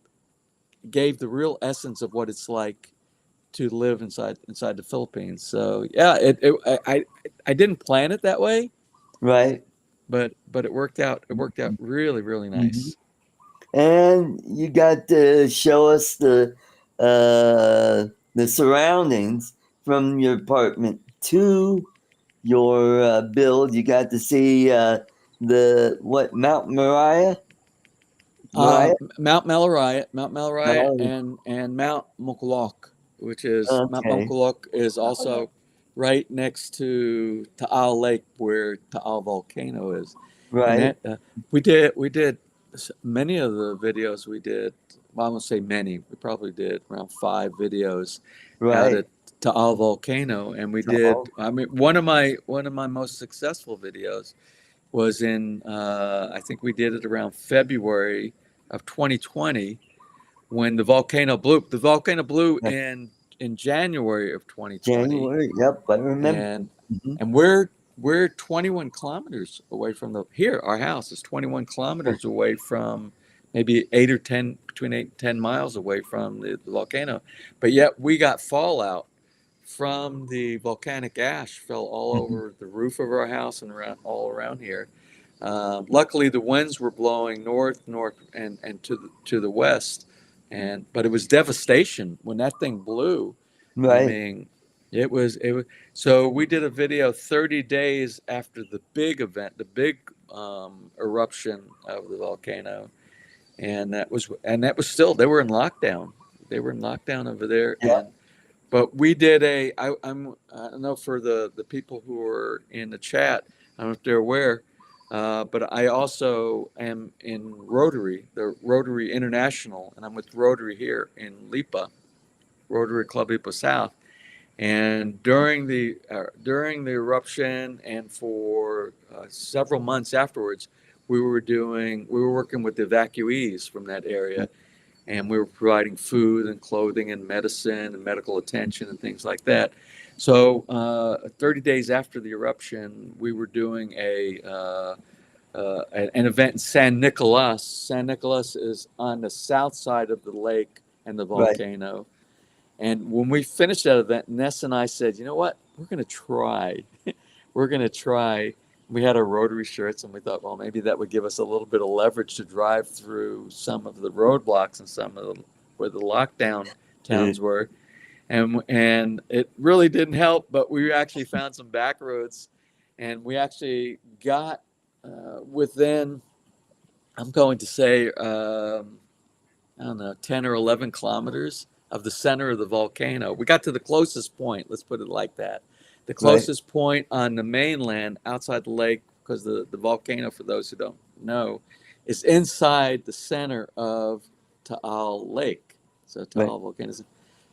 gave the real essence of what it's like to live inside the Philippines. So yeah, I didn't plan it that way, Right. but it worked out. It worked out really, really Hmm. nice. And you got to show us the surroundings from your apartment to your build. You got to see the what Mount Moriah, Moriah. Mount Meloriah, Oh, and Mount Mokulok, which is Mount okay. Mokulok is also right next to Taal Lake, where Taal volcano is. And Right. that we did many of the videos we did. Well, I won't say many. We probably did around 5 videos out Right. at Taal volcano, and we Oh, did. I mean, one of my most successful videos was in I think we did it around February of 2020 when the volcano blew. The volcano blew yeah. in January of 2020, January. Yep, I remember. and Hmm. and we're 21 kilometers away from the here. Our house is 21 kilometers away from maybe 8 or 10, between 8 and 10 miles away from the volcano, but yet we got fallout from the volcanic ash fell all over the roof of our house and all around here. Luckily, the winds were blowing north, and to the west, but it was devastation when that thing blew. I Right. mean, it was. So we did a video 30 days after the big event, the big eruption of the volcano, and that was still they were in lockdown. They were in lockdown over there, Yeah. but we did I don't know for the people who are in the chat, I don't know if they're aware, but I also am in Rotary, the Rotary International, and I'm with Rotary here in Lipa, Rotary Club Lipa South. And during the eruption and for several months afterwards, we were working with evacuees from that area, and we were providing food and clothing and medicine and medical attention and things like that. So 30 days after the eruption, we were doing an event in San Nicolas. San Nicolas is on the south side of the lake and the Right. volcano. And when we finished that event, Ness and I said, you know what? We're going to try. We're going to try. We had our Rotary shirts, and we thought, well, maybe that would give us a little bit of leverage to drive through some of the roadblocks and some of where the lockdown towns were. And it really didn't help, but we actually found some back roads, and we actually got within, I'm going to say, I don't know, 10 or 11 kilometers of the center of the volcano. We got to the closest point, let's put it like that. The Right. closest point on the mainland outside the lake, because the volcano, for those who don't know, is inside the center of Taal Lake. So Right. Taal volcano.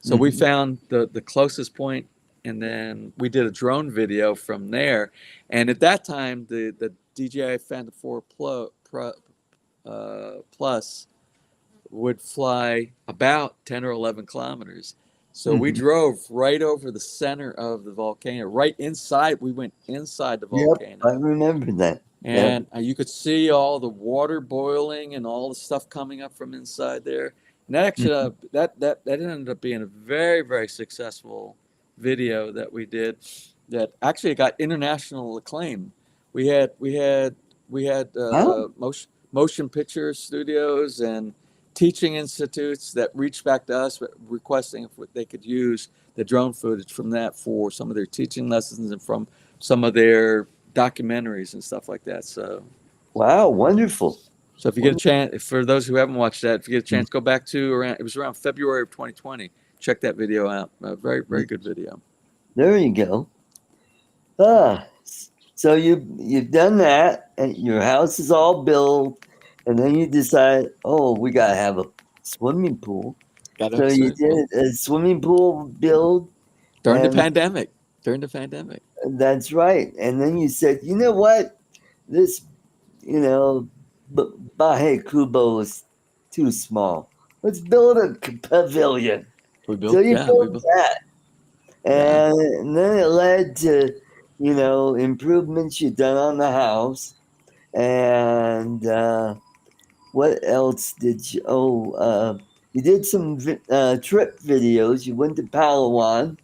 So we Hmm. found the closest point, and then we did a drone video from there. And at that time, the DJI Phantom 4 Plus would fly about 10 or 11 kilometers. So we Hmm. drove right over the center of the volcano, right inside. We went inside the Yep, I volcano, remember that. Yep. and you could see all the water boiling and all the stuff coming up from inside there. And that actually, Mhm. that ended up being a very, very successful video that we did. That actually got international acclaim. We had we had we had Oh, motion picture studios and teaching institutes that reached back to us requesting if they could use the drone footage from that for some of their teaching lessons and from some of their documentaries and stuff like that. wow, wonderful. So if you get a Wonderful. chance, for those who haven't watched that, if you get a chance, go back to around, it was around February of 2020. Check that video out. Very, very good video. There you go. Ah, So you've done that, and your house is all built, and then you decide, oh, we gotta have a swimming pool. Got So a you swimming pool did a swimming pool build, during the and pandemic. During the pandemic. that's right. And then you said, you know what, this, you know, Bahe Kubo is too small. Let's build a pavilion. We So built, you yeah, we built built, that, yeah. and then it led to, you know, improvements you done on the house, and what else did you? Oh, you did some trip videos. You went to Palawan. And,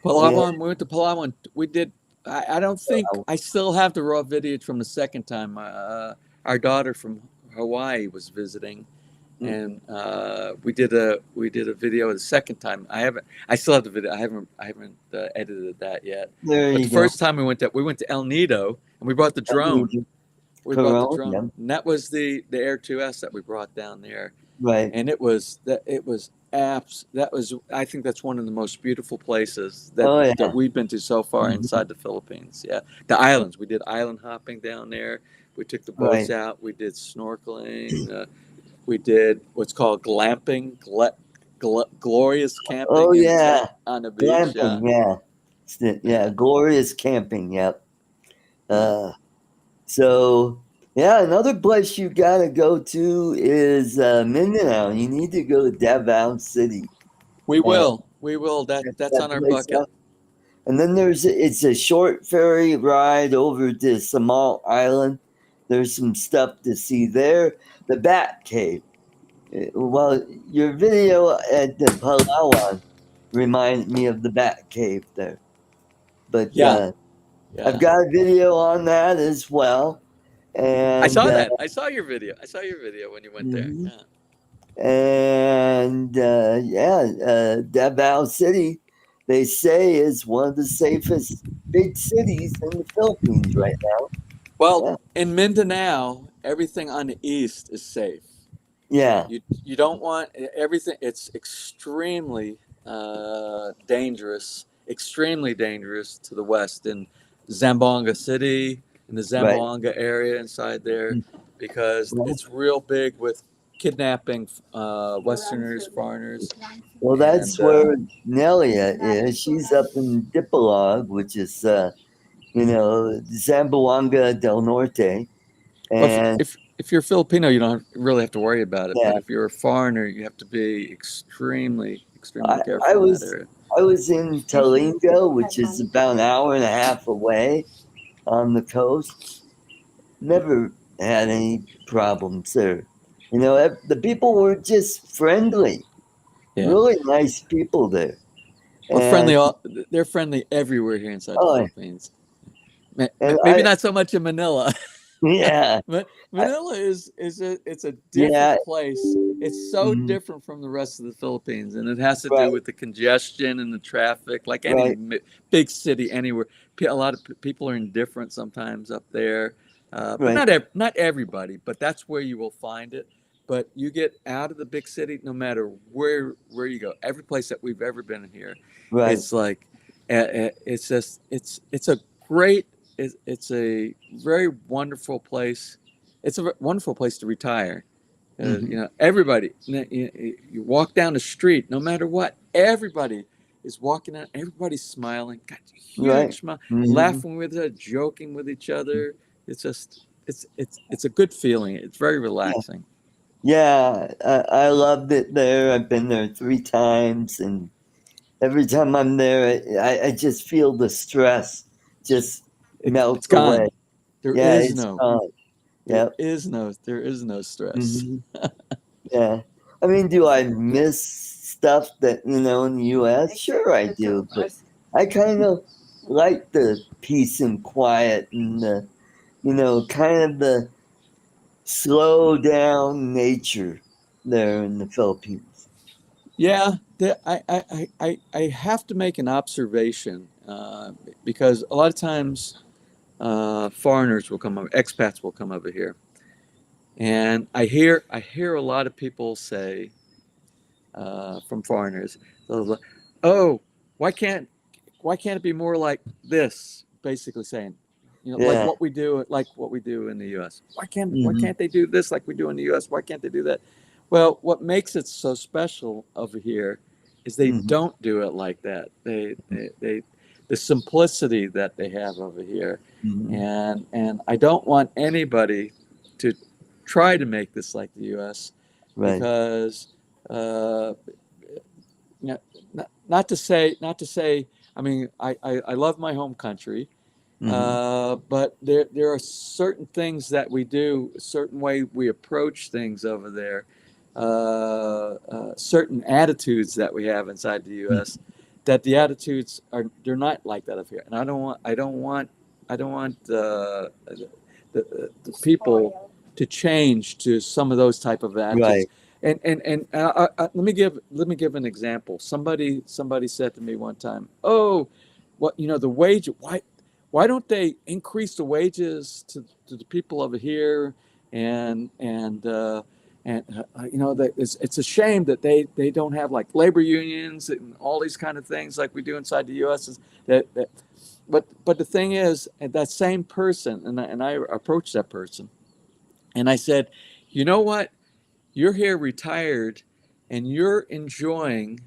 Palawan, we went to Palawan. We did. I don't think I still have the raw video from the second time. Our daughter from Hawaii was visiting, and we did a video the second time. I still have the video. I haven't edited that yet. there But the you go. first time we went to El Nido, and we brought the drone. We brought the Corona, drone, yeah, and that was the Air 2S that we brought down there, right. and it was apps. That was, I think that's one of the most beautiful places that Oh that yeah, we've been to so far mhm, inside the Philippines. Yeah, the islands. We did island hopping down there. We took the boats right. out. We did snorkeling. We did what's called glamping, glorious Oh camping in yeah, on the beach. Yeah, glamping. Yeah, yeah, yeah, glorious camping. Yep. yeah. Uh, so yeah, another place you gotta go to is Mindanao. You need to go to Davao City We and will. We will. That's that on our place bucket. out. And then it's a short ferry ride over to Samal Island. There's some stuff to see there. The Bat Cave. Well, your video at the Palawan reminded me of the Bat Cave there. But Yeah, I've yeah. got a video on that as well. I And saw that. I saw your video. I saw your video when you went there. mhm. Yeah. And yeah, Davao City, they say, is one of the safest big cities in the Philippines right now. Well, Yeah, in Mindanao, everything on the east is safe. yeah, You don't want everything. It's extremely dangerous. Extremely dangerous to the west in Zamboanga City, in the right. Zamboanga area inside there, Mm, because Well, it's real big with kidnapping Westerners, foreigners, well, and that's where Nelia is. She's up in Dipolog, which is, Zamboanga del Norte. well, if, And if if you're Filipino, you don't really have to worry about it. yeah, But if you're a foreigner, you have to be extremely, extremely I, I careful in that was area. I was in Talinga, which is about an hour and a half away on the coast. Never had any problems there. The people were just friendly, Yeah, really nice people there. we're And friendly. They're friendly everywhere here inside the oh, Philippines. and Maybe not so much in Manila. yeah, But I, Manila it's a yeah, different place. It's so mhm, different from the rest of the Philippines, and it has to do right, with the congestion and the traffic. Like any right, big city anywhere, a lot of people are indifferent sometimes up there, but right, not everybody. But that's where you will find it. But you get out of the big city, no matter where you go. Every place that we've ever been here, right, it's like it's just it's a great it's a very wonderful place. It's a wonderful place to retire. hmm Everybody, you walk down the street, no matter what, everybody is walking out, everybody's smiling, got a right, huge smile, hmm laughing with each other, joking with each other. It's just, it's a good feeling. It's very yeah, relaxing. yeah. I loved it there. I've been there 3 times, and every time I'm there, I just feel the stress just It's melt away. gone. There Yeah, is it's no, gone. Yep. there is no stress. hmm Yeah. I mean, do I miss stuff that, in the US? Sure, I do, but I kind of like the peace and quiet and kind of the slow down nature there in the Philippines. Yeah, I have to make an observation because a lot of times foreigners will come over, expats will come over here, and I hear a lot of people say from foreigners, they'll like, "Oh, why can't why can't it be more like this?" Basically saying, You know, Yeah. like what we do in the U.S. Why Hmm. can't they do this like we do in the U.S.? Why can't they do that? Well, what makes it so special over here is they Hmm. don't do it like that. They the simplicity that they have over here, Hmm. and I don't want anybody to try to make this like the U.S. Right. because uh, you know, not to say. I mean, I love my home country, Hmm. but there are certain things that we do, a certain way we approach things over there, certain attitudes that we have inside the U.S. that the attitudes they're not like that over here, and I don't want the people to change to some of those type of attitudes. Right. Let me give an example. Somebody said to me one time, "Oh, what the wage? Why don't they increase the wages to the people over here?" And that it's a shame that they don't have like labor unions and all these kind of things like we do inside the U.S. But the thing is, that same person, and I approached that person, and I said, you know what? You're here retired, and you're enjoying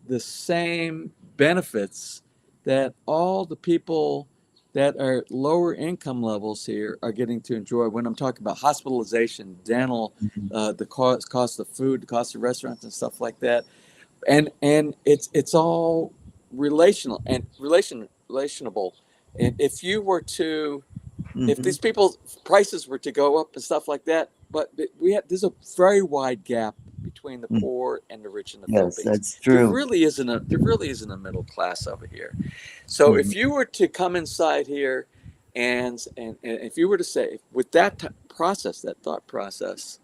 the same benefits that all the people that are lower income levels here are getting to enjoy. When I'm talking about hospitalization, dental, Hmm. the cost of food, the cost of restaurants and stuff like that, and it's all relationable. And if you were to if Hmm. these people's prices were to go up and stuff like that, but there's a very wide gap between the poor and the rich in the Yes, Philippines. that's true. There really isn't a middle class over here. So Hmm. if you were to come inside here, and if you were to say with that that thought process,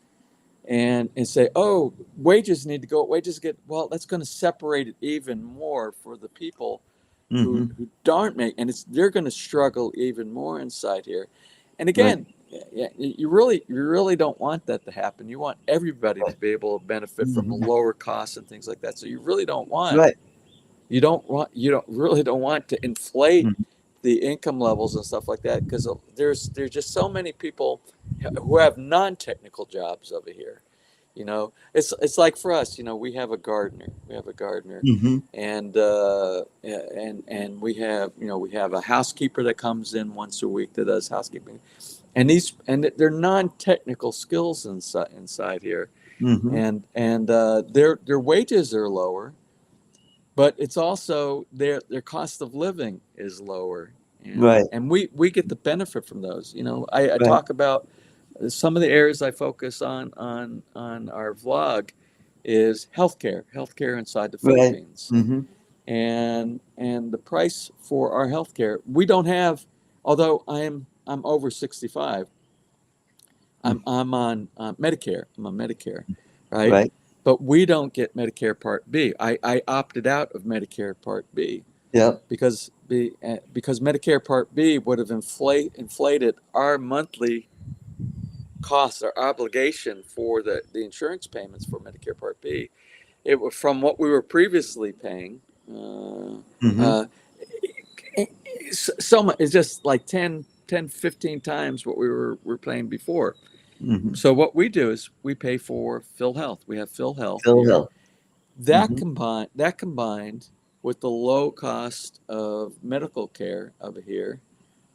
and say, oh, wages need to go, wages get well, that's going to separate it even more for the people Hmm. who don't make, and they're going to struggle even more inside here. And Right. again, you really don't want that to happen. You want everybody to be able to benefit from the Hmm. lower costs and things like that. So you really don't want Right. you don't really don't want to inflate Hmm. the income levels and stuff like that, because there's just so many people who have non-technical jobs over here. It's like for us, we have a gardener. Hmm. And we have a housekeeper that comes in once a week that does housekeeping, and they're non-technical skills inside here, Hmm. and their wages are lower, but it's also their cost of living is lower, Right. and we get the benefit from those. I Right. talk about some of the areas I focus on our vlog is healthcare inside the Right. Philippines, Hmm. and the price for our healthcare we don't have. Although I'm over 65, I'm on Medicare. I'm on Medicare, right? Right. But we don't get Medicare Part B. I opted out of Medicare Part B Yep. because Medicare Part B would have inflated our monthly costs, our obligation for the insurance payments for Medicare Part B. It was from what we were previously paying. Hmm. Uh, so much. It's just like 15 times what were paying before. Hmm. So what we do is we pay for PhilHealth. We have PhilHealth Phil here. Hill. Hmm. That combined with the low cost of medical care over here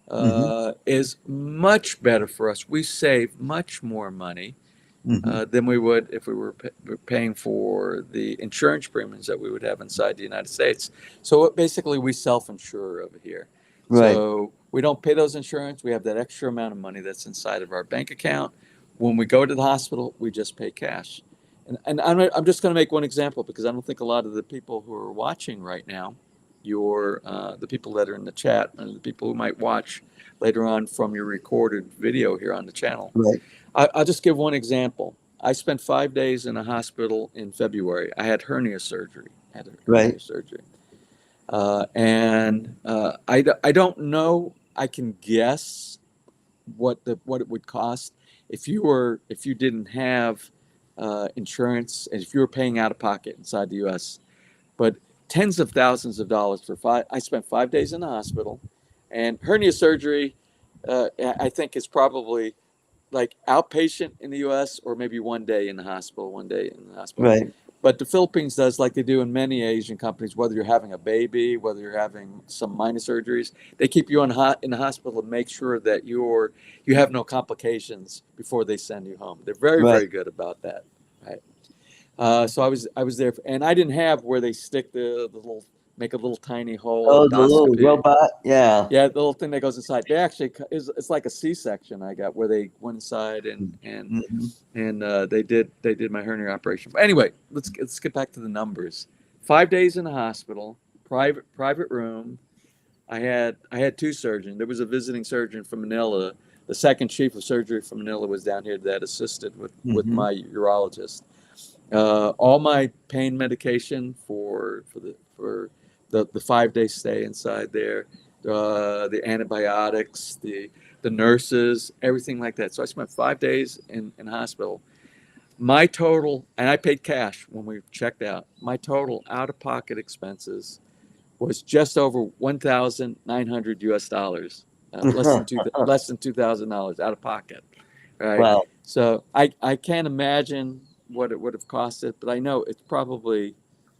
Hmm. is much better for us. We save much more money Hmm. than we would if we were paying for the insurance premiums that we would have inside the United States. So basically, we self-insure over here. Right. So we don't pay those insurance. We have that extra amount of money that's inside of our bank account. When we go to the hospital, we just pay cash. And I'm just going to make one example because I don't think a lot of the people who are watching right now, the people that are in the chat and the people who might watch later on from your recorded video here on the channel, Right. I'll just give one example. I spent 5 days in a hospital in February. I had hernia surgery. Right. I don't know. I can guess what it would cost if you didn't have insurance and if you were paying out of pocket inside the U.S. But tens of thousands of dollars for five. I spent 5 days in the hospital, and hernia surgery. I think it's probably like outpatient in the U.S. or maybe 1 day in the hospital, 1 day in the hospital. Right. But the Philippines does like they do in many Asian companies, whether you're having a baby, whether you're having some minor surgeries, they keep you in the hospital to make sure that you have no complications before they send you home. They're very, Right. very good about that. Right. So I was there, and I didn't have where they stick the little, make a little tiny hole Oh, the little endoscopy. robot. Yeah. Yeah, the little thing that goes inside. They actually, it's like a C-section I got where they went inside Mhm. and they did my hernia operation. But anyway, let's get back to the numbers. 5 days in the hospital, private room. I had two surgeons. There was a visiting surgeon from Manila. The second chief of surgery from Manila was down here that assisted with Mhm. my urologist. All my pain medication for the 5 day stay inside there, the antibiotics, the nurses, everything like that. So I spent 5 days in hospital. My total, and I paid cash when we checked out. My total out of pocket expenses was just over 1,900 US dollars, less than $2,000 out of pocket, right? Wow. So I can't imagine what it would have costed, but I know it's probably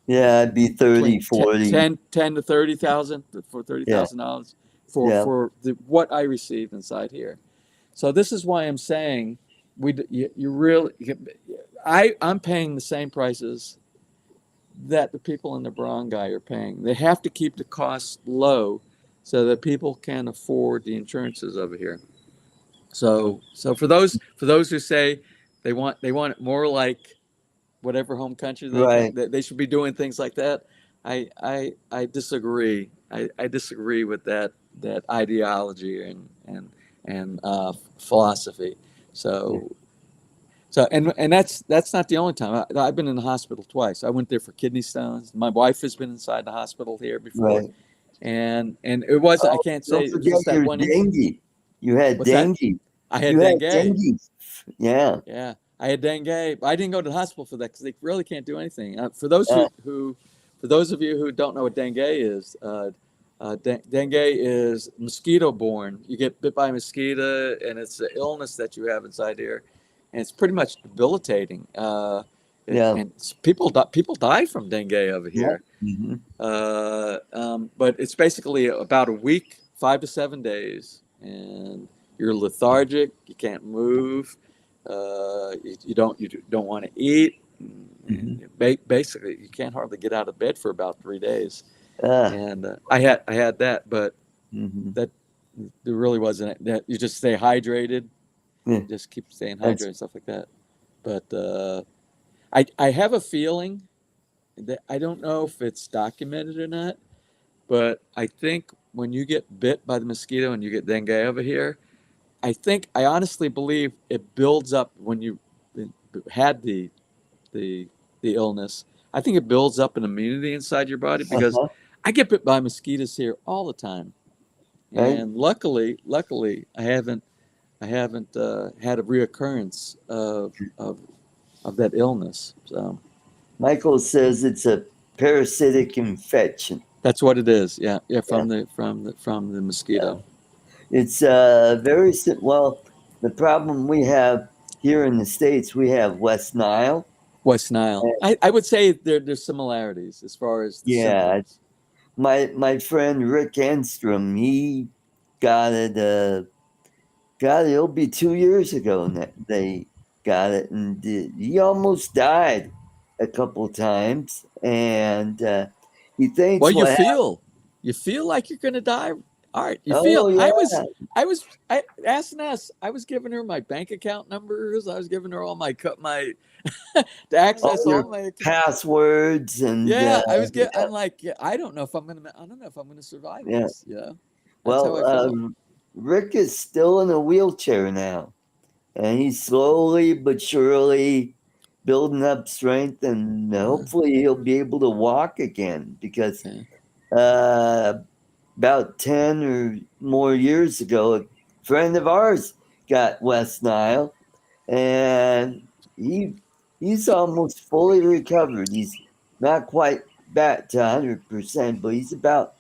Yeah, it'd be 30, between 40. 10 to 30,000 for Yeah. $30,000 Yeah. for what I received inside here. So this is why I'm saying you really, I'm paying the same prices that the people in the barangay are paying. They have to keep the costs low so that people can afford the insurances over here. So for those who say they want it more like whatever home country they think Right. that they should be doing things like that, I disagree. I disagree with that ideology and philosophy. So and that's not the only time. I've been in the hospital twice. I went there for kidney stones. My wife has been inside the hospital here before, Right. and it wasn't. I Oh, can't say don't it was forget just that your one incident. dengue. You had What's that? dengue. I had You had dengue. dengue. Yeah. Yeah, I had dengue. But I didn't go to the hospital for that because they really can't do anything. For those Uh, for those of you who don't know what dengue is, dengue is mosquito borne. You get bit by a mosquito, and it's an illness that you have inside here, and it's pretty much debilitating. yeah. And people die from dengue over Yeah. here. Hmm. But it's basically about a week, 5 to 7 days, and you're lethargic. You can't move. You don't want to eat. Hmm. Basically, you can't hardly get out of bed for about 3 days. Uh, And I had that, but hmm. that there really wasn't that. You just stay hydrated, Yeah. just keep staying That's hydrated, stuff like that. But I have a feeling that I don't know if it's documented or not, but I think when you get bit by the mosquito and you get dengue over here, I honestly believe it builds up when you had the the illness. I think it builds up an immunity inside your body because uh-huh. I get bit by mosquitoes here all the time, Right. and luckily, I haven't had a reoccurrence of that illness. So Michael says it's a parasitic infection. that's what it is. Yeah, yeah, Yeah. from the Yeah. mosquito. It's very well. The problem we have here in the States, we have West Nile. West Nile. And I would say there's similarities as far as the yeah, symptoms. my friend Rick Enstrom, he got it. God, it'll be 2 years ago that they got it, and he almost died a couple times. And he Well, thinks you what happened. feel like you're gonna die. Art, you Oh feel. I yeah, was, asking us. I was giving her my bank account numbers. I was giving her all my to all access your all my. passwords and Yeah, yeah, I'm like, yeah, I don't know if I'm gonna survive yeah. this. That's how Well, I felt. Rick is still in a wheelchair now, and he's slowly but surely building up strength, and Uh, hopefully he'll be able to walk again because yeah. uh, about 10 or more years ago, a friend of ours got West Nile, and he's almost fully recovered. He's not quite back to 100%, but he's about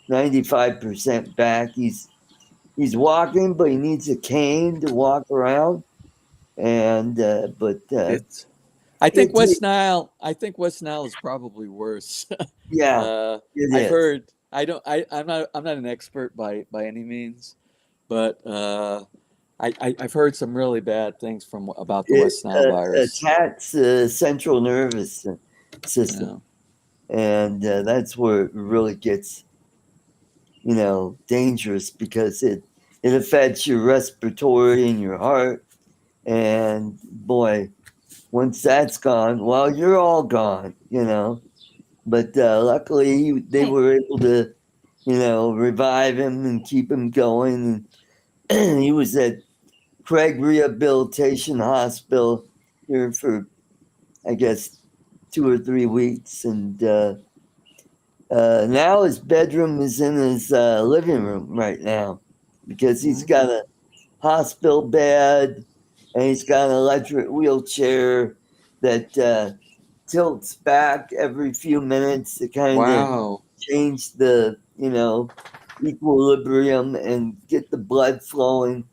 95% back. He's he's walking, but he needs a cane to walk around. And It's. I think it, West Nile. I think West Nile is probably worse. yeah, uh, it I've is. heard. I don't. I'm not. I'm not an expert by any means, but I've heard some really bad things from about the It West Nile virus. attacks the central nervous system, Yeah. and that's where it really gets, dangerous because it affects your respiratory and your heart. And boy, once that's gone, well, you're all gone. But luckily, they Hey, were able to, revive him and keep him going. And he was at Craig Rehabilitation Hospital here for, I guess, 2 or 3 weeks. And now his bedroom is in his living room right now because he's got a hospital bed and he's got an electric wheelchair that tilts back every few minutes to kind of Wow. change the equilibrium and get the blood flowing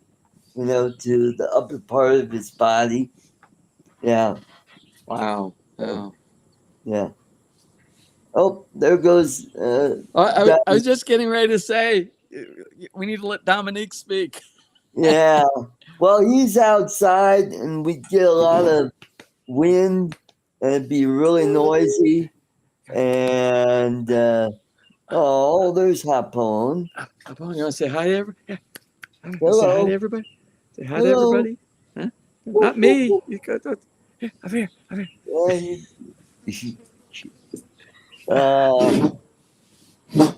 to the upper part of his body. Yeah. Wow. So, Wow. yeah. Oh, there goes I was Dominic. just getting ready to say we need to let Dominique speak. Yeah. Well, he's outside and we get a lot of wind and it'd be really noisy. And oh, there's Hapone. Upon you want to say hi to everybody? Say hi to Hello. everybody. Say hi to Hello. everybody. Huh? Woof, Not woof, me. woof. You go. Here, over here. Over here. And uh,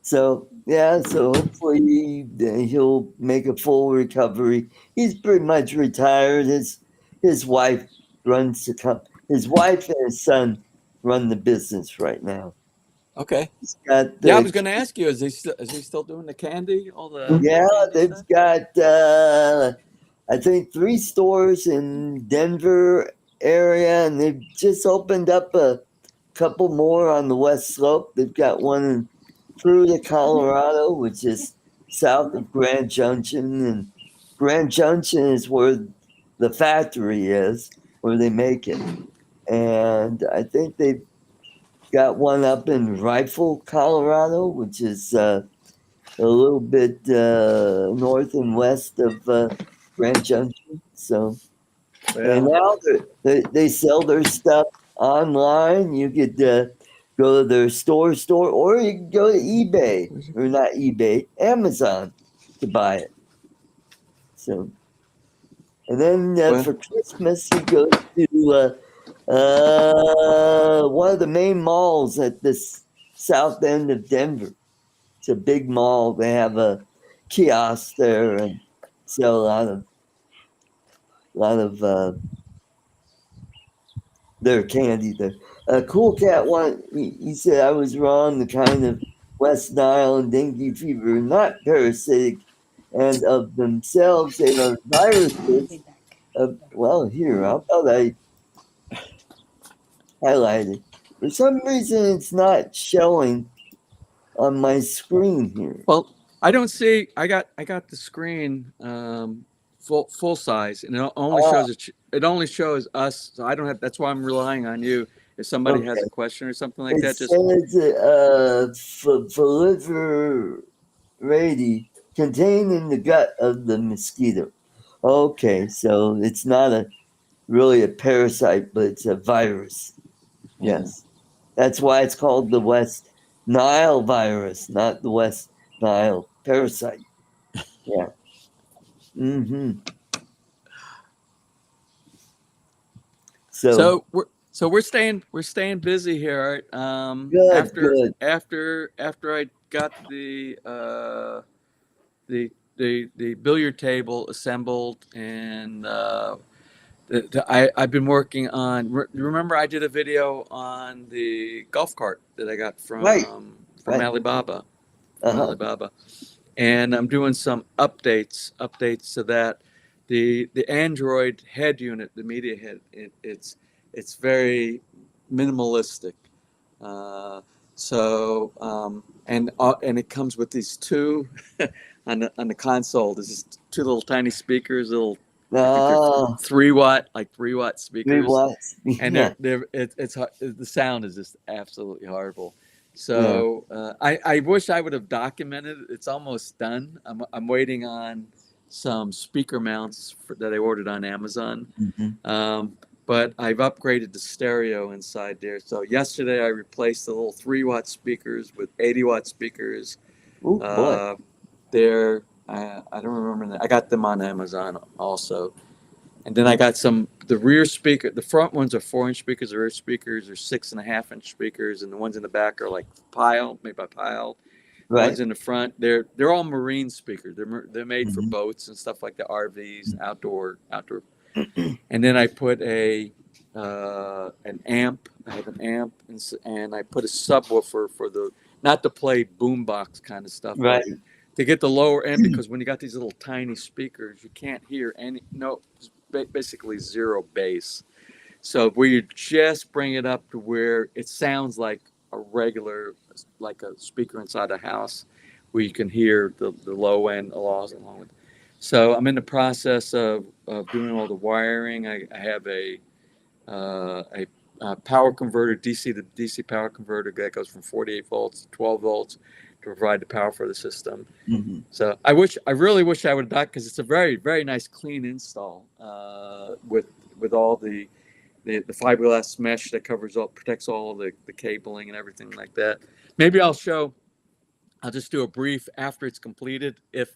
so yeah, so hopefully he'll make a full recovery. He's pretty much retired. His wife runs the his wife and his son run the business right now. Okay. He's got Yeah, I the was going to ask you, is he still doing the candy, all the yeah, candy they've stuff? got I think 3 stores in Denver area, and they've just opened up a couple more on the west slope. They've got one in Fruita, Colorado, which is south of Grand Junction, and Grand Junction is where the factory is, where they make it. And I think they've got one up in Rifle, Colorado, which is a little bit north and west of Grand Junction. So, and Well, now they sell their stuff online. You could go to their store, or you can go to eBay, or not eBay, Amazon to buy it. So, and then well, for Christmas, he goes to one of the main malls at this south end of Denver. It's a big mall. They have a kiosk there and sell a lot of their candy there. Cool Cat one. He said I was wrong. The kind of West Nile and dengue fever are not parasitic, and of themselves they are viruses. Well, here how about I highlight it? For some reason, it's not showing on my screen here. well, I don't see. I got the screen full size, and it only Ah, shows it only shows us. So I don't have. That's why I'm relying on you. If somebody has okay. a question or something like It that, just says proliferate contained in the gut of the mosquito. Okay, so it's not really a parasite, but it's a virus. yeah. Yes, that's why it's called the West Nile virus, not the West Nile parasite. Yeah. Mm-hmm. So We're staying busy here. good, good. After I got the billiard table assembled, and I've been working on. Remember, I did a video on the golf cart that I got Right, from right. Alibaba, Uh huh. and I'm doing some updates to that. The Android head unit, the media head, it's very minimalistic. Uh, So and it comes with these two on the console. There's just two little tiny speakers, little I think they're Oh, 3 watt 3 speakers, watts. and Yeah, it's the sound is just absolutely horrible. yeah. So I wish I would have documented it. It's almost done. I'm waiting on some speaker mounts that I ordered on Amazon. Mhm. But I've upgraded the stereo inside there. So yesterday I replaced the little 3 watt speakers with 80 watt speakers. Oh boy. They're I don't remember that. I got them on Amazon also. And then I got the rear speaker. The front ones are 4-inch speakers. The rear speakers are 6.5-inch speakers, and the ones in the back are like made by Pile. The Right. ones in the front, they're all marine speakers. They're made for Mhm. boats and stuff like the RVs, outdoor. And then I put an amp. I have an amp, and I put a subwoofer for the not to play boombox kind of stuff, Right. but to get the lower end, because when you got these little tiny speakers, you can't hear basically zero bass. So where you just bring it up to where it sounds like a regular, like a speaker inside a house, where you can hear the low end along with. So I'm in the process of doing all the wiring. I have a power converter, DC to DC power converter that goes from 48 volts to 12 volts to provide the power for the system. Mhm. So I really wish I would have done, because it's a very, very nice clean install with all the fiberglass mesh that protects all the cabling and everything like that. Maybe I'll just do a brief after it's completed if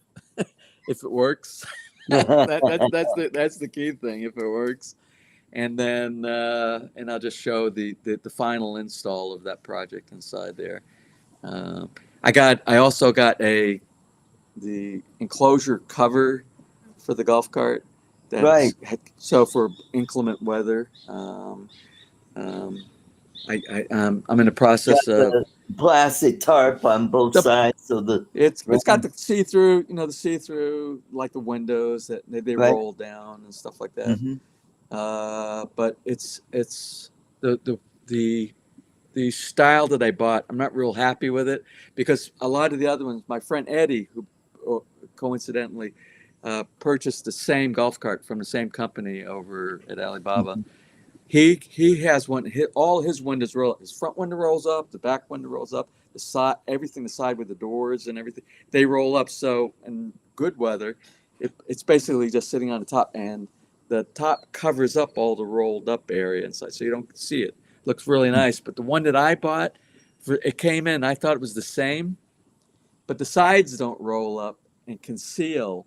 if it works. That's the key thing, if it works, and then and I'll just show the final install of that project inside there. I also got the enclosure cover for the golf cart. Right. So for inclement weather. I'm in the process Got of the plastic tarp on both the sides, so the it's got the see-through, the see-through, like the windows that they right. roll down and stuff like that. Mhm. But it's the the the style that I bought. I'm not real happy with it, because a lot of the other ones, my friend Eddie, who coincidentally purchased the same golf cart from the same company over at Alibaba. Mhm. He has one. All his windows roll up. His front window rolls up. The back window rolls up. The side, everything, the side with the doors and everything, they roll up. So in good weather, it's basically just sitting on the top, and the top covers up all the rolled up area inside, so you don't see it. Looks really nice. But the one that I bought, it came in. I thought it was the same, but the sides don't roll up and conceal,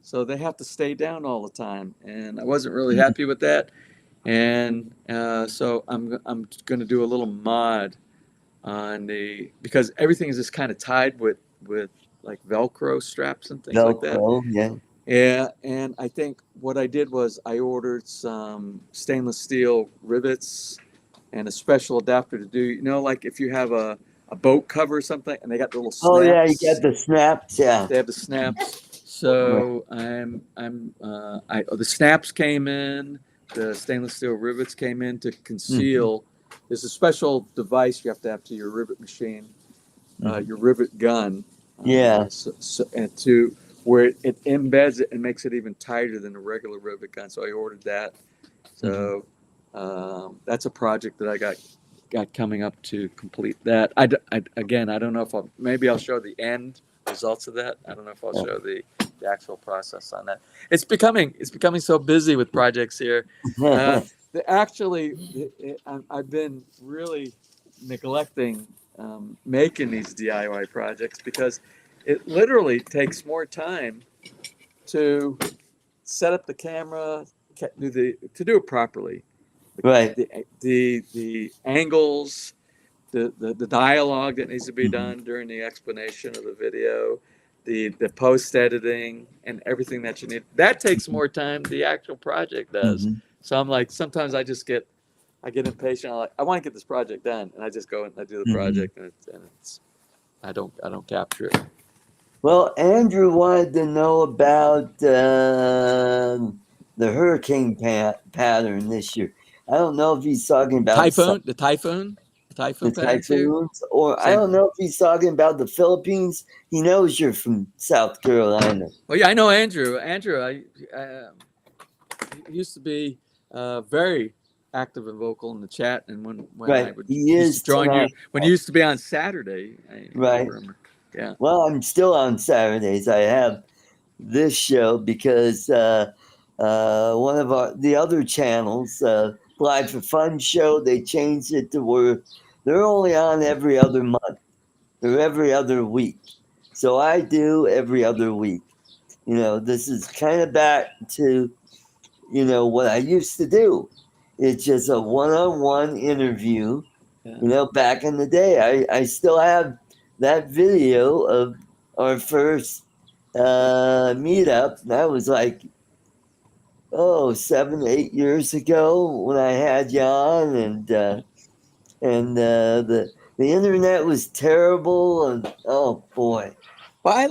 so they have to stay down all the time. And I wasn't really happy with that. And so I'm going to do a little mod on because everything is just kind of tied with like Velcro straps and things like that. Velcro, yeah. Yeah, and I think what I did was I ordered some stainless steel rivets and a special adapter to do, like if you have a boat cover or something, and they got the little snaps. Oh yeah, you got the snaps, yeah. They have the snaps. So the snaps came in. The stainless steel rivets came in to conceal. There's a special device you have to your rivet machine, your rivet gun. Yeah. And to where it embeds it and makes it even tighter than a regular rivet gun. So I ordered that. So that's a project that I got coming up to complete that. Again, I don't know if maybe I'll show the end results of that. I don't know if I'll show the actual process on that. It's becoming so busy with projects here. I've been really neglecting making these DIY projects, because it literally takes more time to set up the camera, to do it properly. Right. The angles, the dialogue that needs to be done during the explanation of the video, the post editing and everything that you need. That takes more time than the actual project does. So I'm like, sometimes I get impatient. I want to get this project done, and I just go and I do the project, and I don't capture it. Well, Andrew wanted to know about the hurricane pattern this year. I don't know if he's talking about the typhoon typhoon the patterns here. typhoons, or I Same. don't know if he's talking about the Philippines. He knows you're from South Carolina. Well, yeah, I know Andrew. Andrew, he used to be very active and vocal in the chat, and when I Right. would He used to is join you tonight. when you used to be on Saturday. I Right. remember. Yeah. Well, I'm still on Saturdays. I have this show because one of the other channels, Live for Fun show, they changed it to where they're only on every other month or every other week. So I do every other week. You know, this is kind of back to, you know, what I used to do. It's just a one-on-one interview. Yeah. You know, back in the day, I still have that video of our first meetup. That was like 7, 8 years ago when I had you on, and the internet was terrible, and oh boy. Well, I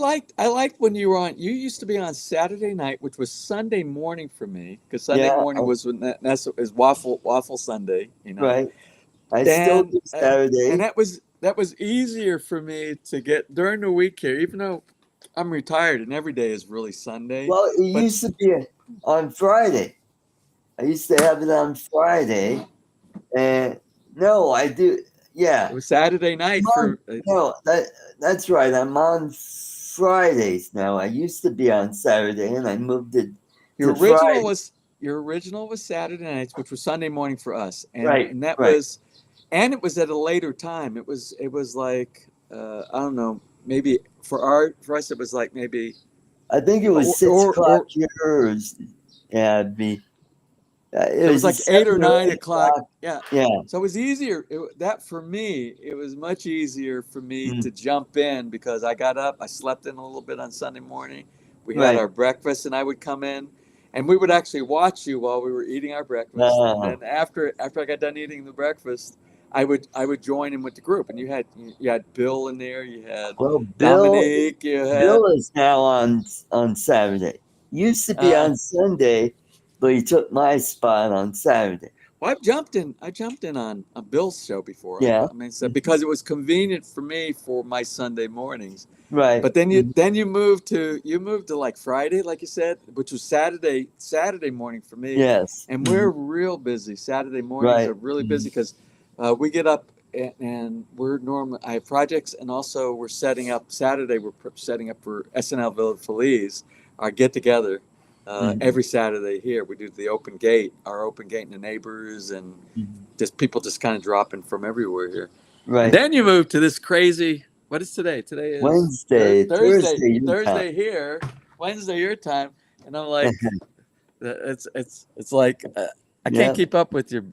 liked when you were on. You used to be on Saturday night, which was Sunday morning for me, because Sunday Yeah, morning was when that's is waffle Sunday. You know. right. I still And do Saturday. and that was easier for me to get during the week here, even though I'm retired and every day is really Sunday. Well, it But used to be on Friday. I used to have it on Friday, and no, I do. Yeah, it was Saturday night for no, that's right. I'm on Fridays now. I used to be on Saturday, and I moved it your to original Friday. was your original was Saturday nights, which was Sunday morning for us, Right, and that right. was and it was at a later time. It was like I don't know, maybe for us it was like maybe I think it was or 6 o'clock here. Or, yeah, it'd be. It it was was a like 8 or 7 or 9 8 o'clock. o'clock. Yeah. Yeah. So it was easier. That for me, it was much easier for me Mm, to jump in because I got up, I slept in a little bit on Sunday morning. We had right. our breakfast, and I would come in, and we would actually watch you while we were eating our breakfast. And Uh, then after I got done eating the breakfast, I would join in with the group. And you had Bill in there, you had well, Dominique, you had Bill is now on Saturday. Used to be uh, on Sunday, but he took my spot on Saturday. well, I jumped in on Bill's show before. Yeah. I mean, so because it was convenient for me for my Sunday mornings. Right. But then you moved to like Friday, like you said, which was Saturday morning for me. Yes. And we're real busy. Saturday mornings Right. are really busy because we get up and we're normally I have projects, and also we're setting up Saturday. We're setting up for SNL Village Feliz, our get together. Every Saturday here, we do our open gate, and the neighbors, and just people just kind of dropping from everywhere here. Right. And then you move to this crazy. What is today? Today is Wednesday. Thursday. Thursday here, Wednesday your time, and I'm like, it's like I can't keep up with your.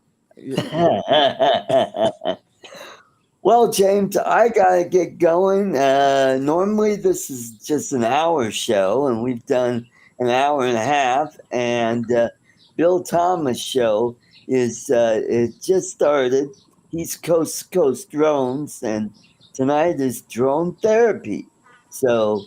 Well, James, I gotta get going. Normally, this is just an hour show, and we've done an hour and a half. And Bill Thomas' show is it just started. He's Coast to Coast Drones, and tonight is drone therapy. So,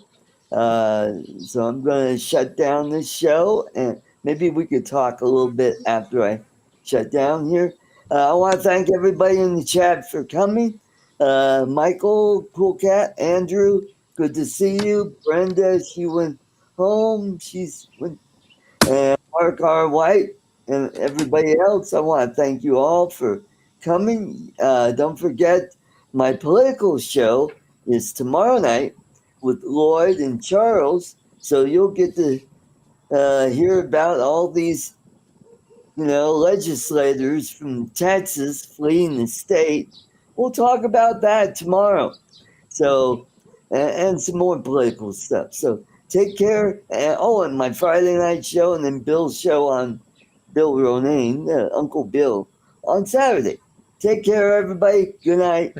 I'm gonna shut down this show, and maybe we could talk a little bit after I shut down here. I want to thank everybody in the chat for coming. Michael, Cool Cat, Andrew, good to see you. Brenda, she went home. And Mark R. White and everybody else. I want to thank you all for coming. Don't forget, my political show is tomorrow night with Lloyd and Charles. So you'll get to hear about all these, legislators from Texas fleeing the state. We'll talk about that tomorrow. So, and some more political stuff. So take care. And my Friday night show, and then Bill's show on Bill Ronayne, Uncle Bill, on Saturday. Take care, everybody. Good night.